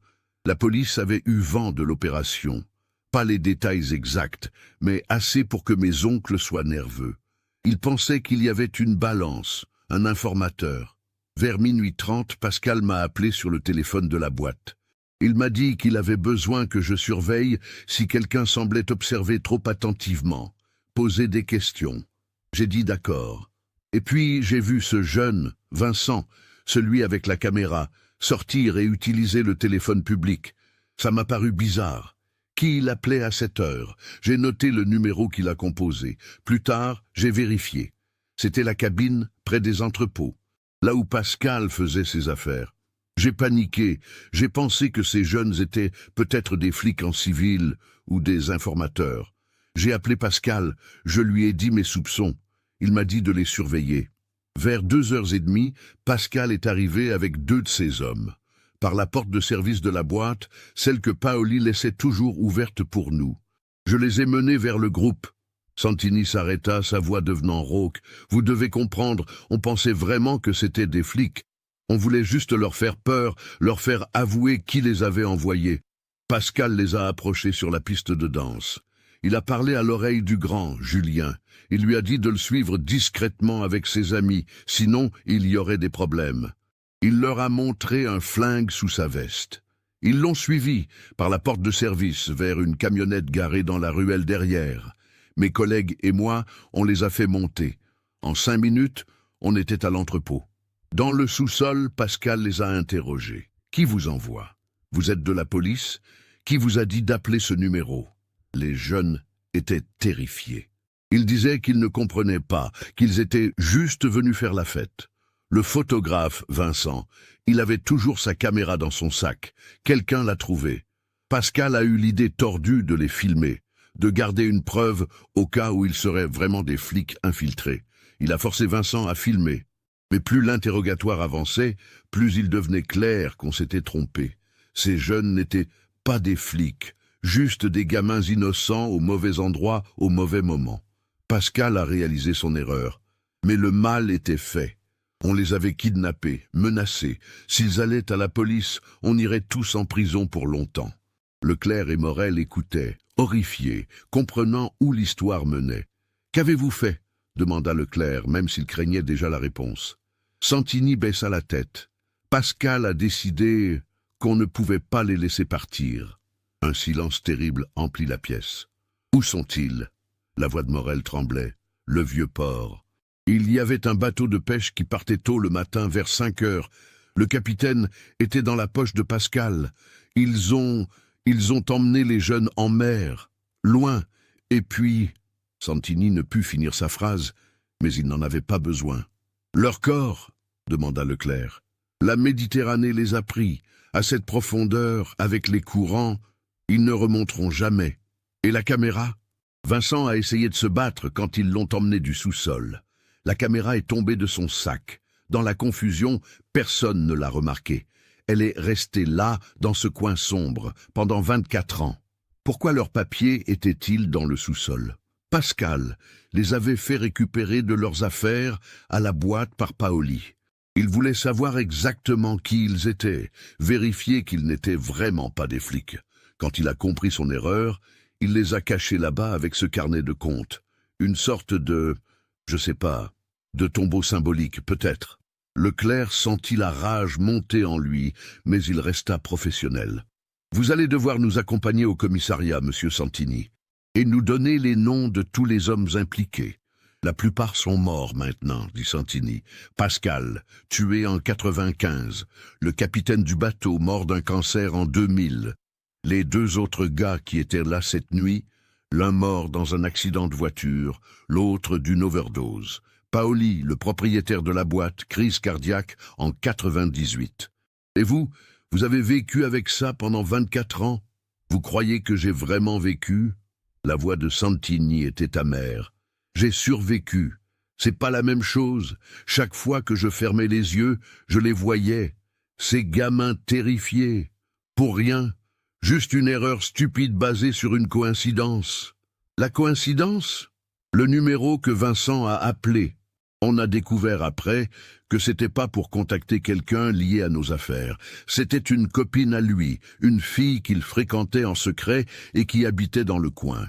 La police avait eu vent de l'opération. Pas les détails exacts, mais assez pour que mes oncles soient nerveux. Ils pensaient qu'il y avait une balance, un informateur. Vers minuit 30, Pascal m'a appelé sur le téléphone de la boîte. Il m'a dit qu'il avait besoin que je surveille si quelqu'un semblait observer trop attentivement, poser des questions. J'ai dit d'accord. Et puis j'ai vu ce jeune, Vincent, celui avec la caméra, sortir et utiliser le téléphone public. Ça m'a paru bizarre. Qui l'appelait à cette heure? J'ai noté le numéro qu'il a composé. Plus tard, j'ai vérifié. C'était la cabine près des entrepôts, là où Pascal faisait ses affaires. J'ai paniqué, j'ai pensé que ces jeunes étaient peut-être des flics en civil ou des informateurs. J'ai appelé Pascal, je lui ai dit mes soupçons. Il m'a dit de les surveiller. Vers 2h30, Pascal est arrivé avec 2 de ses hommes. Par la porte de service de la boîte, celle que Paoli laissait toujours ouverte pour nous. Je les ai menés vers le groupe. Santini s'arrêta, sa voix devenant rauque. Vous devez comprendre, on pensait vraiment que c'était des flics. On voulait juste leur faire peur, leur faire avouer qui les avait envoyés. Pascal les a approchés sur la piste de danse. Il a parlé à l'oreille du grand, Julien. Il lui a dit de le suivre discrètement avec ses amis, sinon il y aurait des problèmes. Il leur a montré un flingue sous sa veste. Ils l'ont suivi par la porte de service vers une camionnette garée dans la ruelle derrière. Mes collègues et moi, on les a fait monter. En 5 minutes, on était à l'entrepôt. Dans le sous-sol, Pascal les a interrogés. Qui vous envoie? Vous êtes de la police? Qui vous a dit d'appeler ce numéro? Les jeunes étaient terrifiés. Ils disaient qu'ils ne comprenaient pas, qu'ils étaient juste venus faire la fête. Le photographe, Vincent, il avait toujours sa caméra dans son sac. Quelqu'un l'a trouvé. Pascal a eu l'idée tordue de les filmer, de garder une preuve au cas où ils seraient vraiment des flics infiltrés. Il a forcé Vincent à filmer. Mais plus l'interrogatoire avançait, plus il devenait clair qu'on s'était trompé. Ces jeunes n'étaient pas des flics, juste des gamins innocents au mauvais endroit, au mauvais moment. Pascal a réalisé son erreur. Mais le mal était fait. On les avait kidnappés, menacés. S'ils allaient à la police, on irait tous en prison pour longtemps. Leclerc et Morel écoutaient, horrifiés, comprenant où l'histoire menait. « Qu'avez-vous fait » demanda Leclerc, même s'il craignait déjà la réponse. Santini baissa la tête. Pascal a décidé qu'on ne pouvait pas les laisser partir. Un silence terrible emplit la pièce. « Où sont-ils » La voix de Morel tremblait. « Le vieux port. » Il y avait un bateau de pêche qui partait tôt le matin vers 5 heures. Le capitaine était dans la poche de Pascal. Ils ont emmené les jeunes en mer, loin, et puis... Santini ne put finir sa phrase, mais il n'en avait pas besoin. « Leur corps ?» demanda Leclerc. « La Méditerranée les a pris. À cette profondeur, avec les courants, ils ne remonteront jamais. Et la caméra ?» Vincent a essayé de se battre quand ils l'ont emmené du sous-sol. La caméra est tombée de son sac. Dans la confusion, personne ne l'a remarquée. Elle est restée là, dans ce coin sombre, pendant 24 ans. Pourquoi leurs papiers étaient-ils dans le sous-sol ? Pascal les avait fait récupérer de leurs affaires à la boîte par Paoli. Il voulait savoir exactement qui ils étaient, vérifier qu'ils n'étaient vraiment pas des flics. Quand il a compris son erreur, il les a cachés là-bas avec ce carnet de comptes. Une sorte de, je sais pas, de tombeau symbolique peut-être. Leclerc sentit la rage monter en lui, mais il resta professionnel. « Vous allez devoir nous accompagner au commissariat, monsieur Santini, et nous donner les noms de tous les hommes impliqués. La plupart sont morts maintenant, dit Santini. Pascal, tué en 95. Le capitaine du bateau, mort d'un cancer en 2000. Les deux autres gars qui étaient là cette nuit, l'un mort dans un accident de voiture, l'autre d'une overdose. Paoli, le propriétaire de la boîte, crise cardiaque en 98. Et vous avez vécu avec ça pendant 24 ans? Vous croyez que j'ai vraiment vécu? La voix de Santini était amère. J'ai survécu. C'est pas la même chose. Chaque fois que je fermais les yeux, je les voyais. Ces gamins terrifiés. Pour rien. Juste une erreur stupide basée sur une coïncidence. La coïncidence? Le numéro que Vincent a appelé. On a découvert après que c'était pas pour contacter quelqu'un lié à nos affaires. C'était une copine à lui, une fille qu'il fréquentait en secret et qui habitait dans le coin.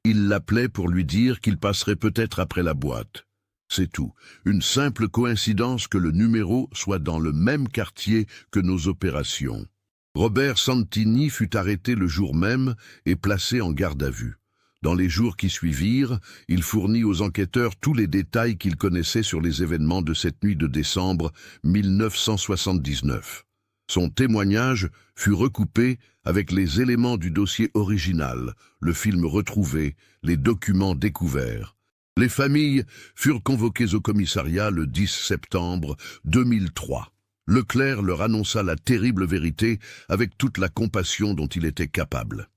Il l'appelait pour lui dire qu'il passerait peut-être après la boîte. C'est tout. Une simple coïncidence que le numéro soit dans le même quartier que nos opérations. Robert Santini fut arrêté le jour même et placé en garde à vue. Dans les jours qui suivirent, il fournit aux enquêteurs tous les détails qu'il connaissait sur les événements de cette nuit de décembre 1979. Son témoignage fut recoupé avec les éléments du dossier original, le film retrouvé, les documents découverts. Les familles furent convoquées au commissariat le 10 septembre 2003. Leclerc leur annonça la terrible vérité avec toute la compassion dont il était capable.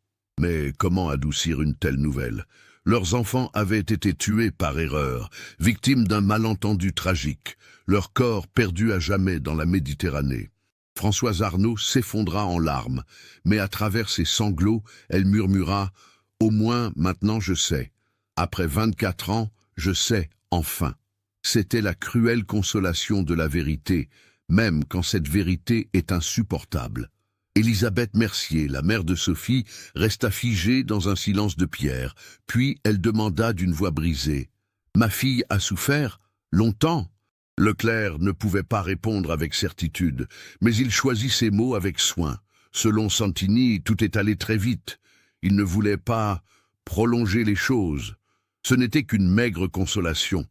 Mais comment adoucir une telle nouvelle? Leurs enfants avaient été tués par erreur, victimes d'un malentendu tragique, leur corps perdu à jamais dans la Méditerranée. Françoise Arnault s'effondra en larmes, mais à travers ses sanglots, elle murmura « Au moins, maintenant je sais. Après 24 ans, je sais, enfin. » C'était la cruelle consolation de la vérité, même quand cette vérité est insupportable. Elisabeth Mercier, la mère de Sophie, resta figée dans un silence de pierre, puis elle demanda d'une voix brisée « Ma fille a souffert? Longtemps ?» Leclerc ne pouvait pas répondre avec certitude, mais il choisit ses mots avec soin. Selon Santini, tout est allé très vite. Il ne voulait pas prolonger les choses. Ce n'était qu'une maigre consolation,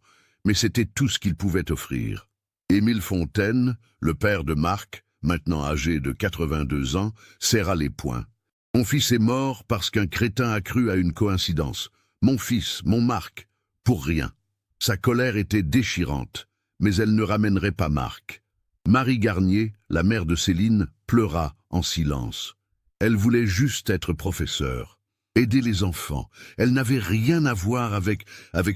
mais c'était tout ce qu'il pouvait offrir. Émile Fontaine, le père de Marc, maintenant âgé de 82 ans, serra les poings. « Mon fils est mort parce qu'un crétin a cru à une coïncidence. Mon fils, mon Marc, pour rien. » Sa colère était déchirante, mais elle ne ramènerait pas Marc. Marie Garnier, la mère de Céline, pleura en silence. Elle voulait juste être professeure, aider les enfants. Elle n'avait rien à voir avec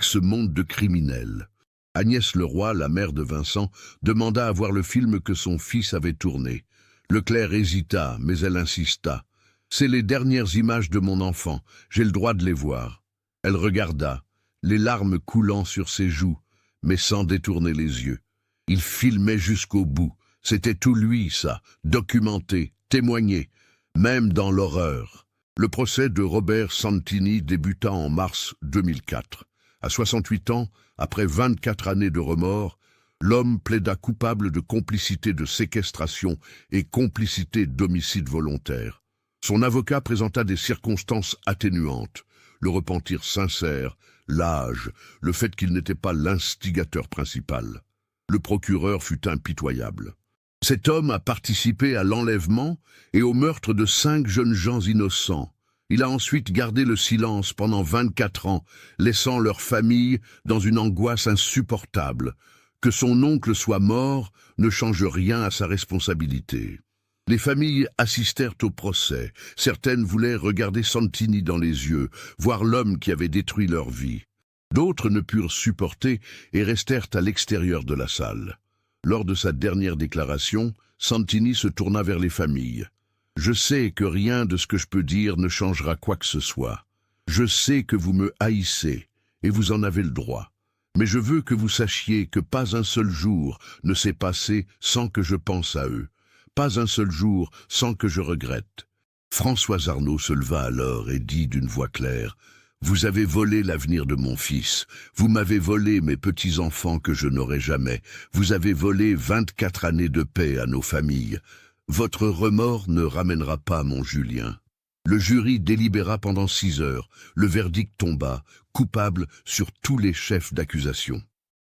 ce monde de criminels. Agnès Leroy, la mère de Vincent, demanda à voir le film que son fils avait tourné. Leclerc hésita, mais elle insista. « C'est les dernières images de mon enfant, j'ai le droit de les voir. » Elle regarda, les larmes coulant sur ses joues, mais sans détourner les yeux. Il filmait jusqu'au bout. C'était tout lui, ça, documenté, témoigné, même dans l'horreur. Le procès de Robert Santini débuta en mars 2004. À 68 ans, après 24 années de remords, l'homme plaida coupable de complicité de séquestration et complicité d'homicide volontaire. Son avocat présenta des circonstances atténuantes, le repentir sincère, l'âge, le fait qu'il n'était pas l'instigateur principal. Le procureur fut impitoyable. Cet homme a participé à l'enlèvement et au meurtre de 5 jeunes gens innocents. Il a ensuite gardé le silence pendant 24 ans, laissant leur famille dans une angoisse insupportable. Que son oncle soit mort ne change rien à sa responsabilité. Les familles assistèrent au procès. Certaines voulaient regarder Santini dans les yeux, voir l'homme qui avait détruit leur vie. D'autres ne purent supporter et restèrent à l'extérieur de la salle. Lors de sa dernière déclaration, Santini se tourna vers les familles. « Je sais que rien de ce que je peux dire ne changera quoi que ce soit. Je sais que vous me haïssez, et vous en avez le droit. Mais je veux que vous sachiez que pas un seul jour ne s'est passé sans que je pense à eux. Pas un seul jour sans que je regrette. » Françoise Arnault se leva alors et dit d'une voix claire « Vous avez volé l'avenir de mon fils. Vous m'avez volé mes petits-enfants que je n'aurai jamais. Vous avez volé 24 années de paix à nos familles. Votre remords ne ramènera pas mon Julien. » Le jury délibéra pendant 6 heures. Le verdict tomba, coupable sur tous les chefs d'accusation.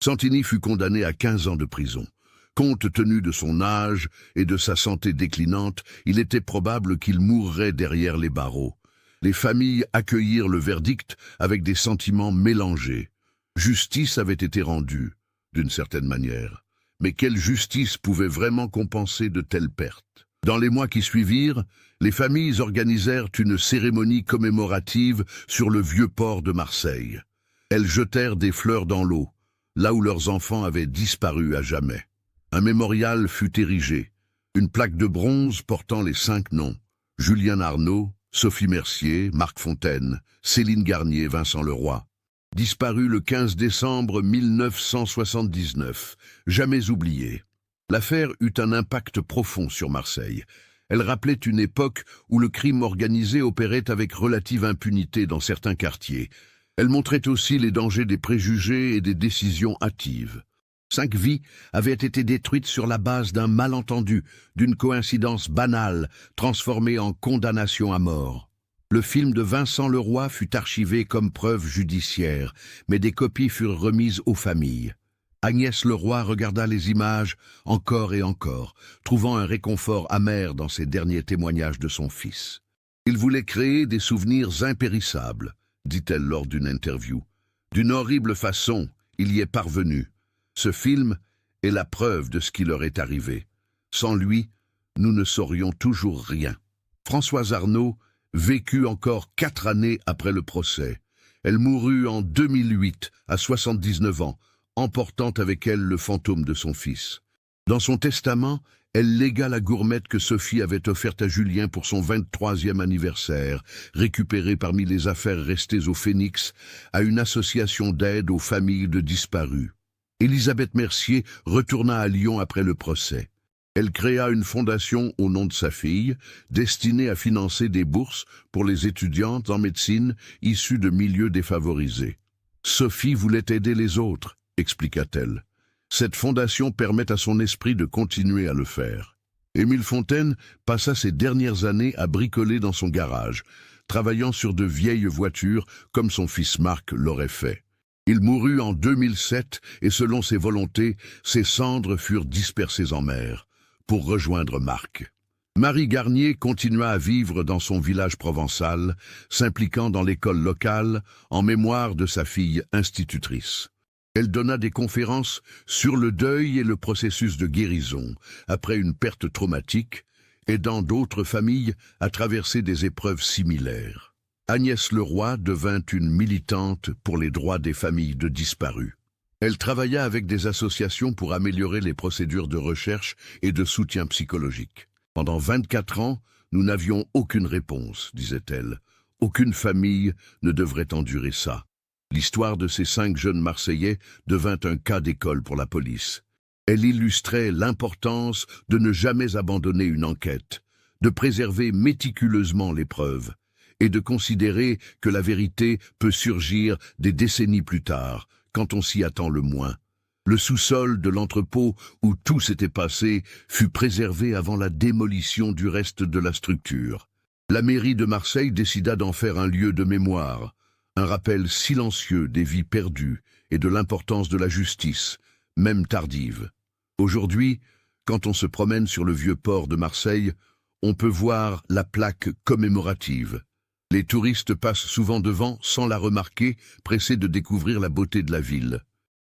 Santini fut condamné à 15 ans de prison. Compte tenu de son âge et de sa santé déclinante, il était probable qu'il mourrait derrière les barreaux. Les familles accueillirent le verdict avec des sentiments mélangés. Justice avait été rendue, d'une certaine manière. Mais quelle justice pouvait vraiment compenser de telles pertes? Dans les mois qui suivirent, les familles organisèrent une cérémonie commémorative sur le vieux port de Marseille. Elles jetèrent des fleurs dans l'eau, là où leurs enfants avaient disparu à jamais. Un mémorial fut érigé, une plaque de bronze portant les 5 noms: Julien Arnaud, Sophie Mercier, Marc Fontaine, Céline Garnier, Vincent Leroy. Disparu le 15 décembre 1979, jamais oublié. L'affaire eut un impact profond sur Marseille. Elle rappelait une époque où le crime organisé opérait avec relative impunité dans certains quartiers. Elle montrait aussi les dangers des préjugés et des décisions hâtives. 5 vies avaient été détruites sur la base d'un malentendu, d'une coïncidence banale, transformée en condamnation à mort. Le film de Vincent Leroy fut archivé comme preuve judiciaire, mais des copies furent remises aux familles. Agnès Leroy regarda les images encore et encore, trouvant un réconfort amer dans ces derniers témoignages de son fils. Il voulait créer des souvenirs impérissables, dit-elle lors d'une interview. D'une horrible façon, il y est parvenu. Ce film est la preuve de ce qui leur est arrivé. Sans lui, nous ne saurions toujours rien. Françoise Arnaud vécut encore 4 années après le procès. Elle mourut en 2008, à 79 ans, emportant avec elle le fantôme de son fils. Dans son testament, elle légua la gourmette que Sophie avait offerte à Julien pour son 23e anniversaire, récupérée parmi les affaires restées au Phénix, à une association d'aide aux familles de disparus. Élisabeth Mercier retourna à Lyon après le procès. Elle créa une fondation au nom de sa fille, destinée à financer des bourses pour les étudiantes en médecine issues de milieux défavorisés. Sophie voulait aider les autres, expliqua-t-elle. Cette fondation permet à son esprit de continuer à le faire. Émile Fontaine passa ses dernières années à bricoler dans son garage, travaillant sur de vieilles voitures comme son fils Marc l'aurait fait. Il mourut en 2007 et selon ses volontés, ses cendres furent dispersées en mer, pour rejoindre Marc. Marie Garnier continua à vivre dans son village provençal, s'impliquant dans l'école locale en mémoire de sa fille institutrice. Elle donna des conférences sur le deuil et le processus de guérison après une perte traumatique, aidant d'autres familles à traverser des épreuves similaires. Agnès Leroy devint une militante pour les droits des familles de disparus. Elle travailla avec des associations pour améliorer les procédures de recherche et de soutien psychologique. Pendant 24 ans, nous n'avions aucune réponse, disait-elle. Aucune famille ne devrait endurer ça. L'histoire de ces 5 jeunes Marseillais devint un cas d'école pour la police. Elle illustrait l'importance de ne jamais abandonner une enquête, de préserver méticuleusement les preuves, et de considérer que la vérité peut surgir des décennies plus tard, quand on s'y attend le moins. Le sous-sol de l'entrepôt où tout s'était passé fut préservé avant la démolition du reste de la structure. La mairie de Marseille décida d'en faire un lieu de mémoire, un rappel silencieux des vies perdues et de l'importance de la justice, même tardive. Aujourd'hui, quand on se promène sur le vieux port de Marseille, on peut voir la plaque commémorative. Les touristes passent souvent devant sans la remarquer, pressés de découvrir la beauté de la ville.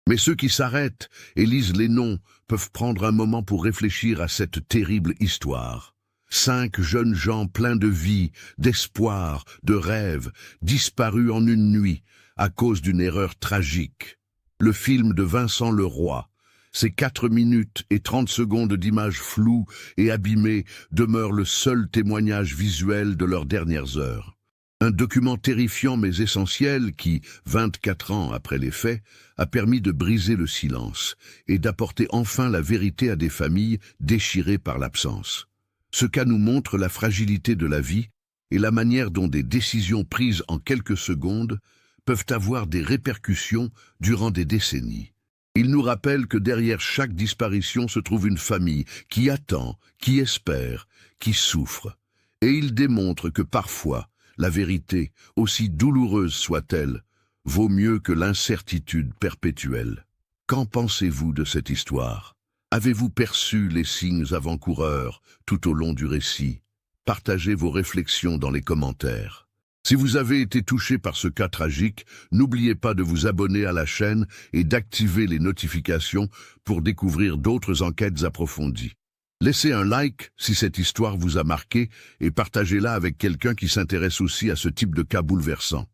Mais ceux qui s'arrêtent et lisent les noms peuvent prendre un moment pour réfléchir à cette terrible histoire. 5 jeunes gens pleins de vie, d'espoir, de rêves, disparus en une nuit à cause d'une erreur tragique. Le film de Vincent Leroy, ces 4 minutes et 30 secondes d'images floues et abîmées demeurent le seul témoignage visuel de leurs dernières heures. Un document terrifiant mais essentiel qui, 24 ans après les faits, a permis de briser le silence et d'apporter enfin la vérité à des familles déchirées par l'absence. Ce cas nous montre la fragilité de la vie et la manière dont des décisions prises en quelques secondes peuvent avoir des répercussions durant des décennies. Il nous rappelle que derrière chaque disparition se trouve une famille qui attend, qui espère, qui souffre. Et il démontre que parfois, la vérité, aussi douloureuse soit-elle, vaut mieux que l'incertitude perpétuelle. Qu'en pensez-vous de cette histoire? Avez-vous perçu les signes avant-coureurs tout au long du récit? Partagez vos réflexions dans les commentaires. Si vous avez été touché par ce cas tragique, n'oubliez pas de vous abonner à la chaîne et d'activer les notifications pour découvrir d'autres enquêtes approfondies. Laissez un like si cette histoire vous a marqué et partagez-la avec quelqu'un qui s'intéresse aussi à ce type de cas bouleversant.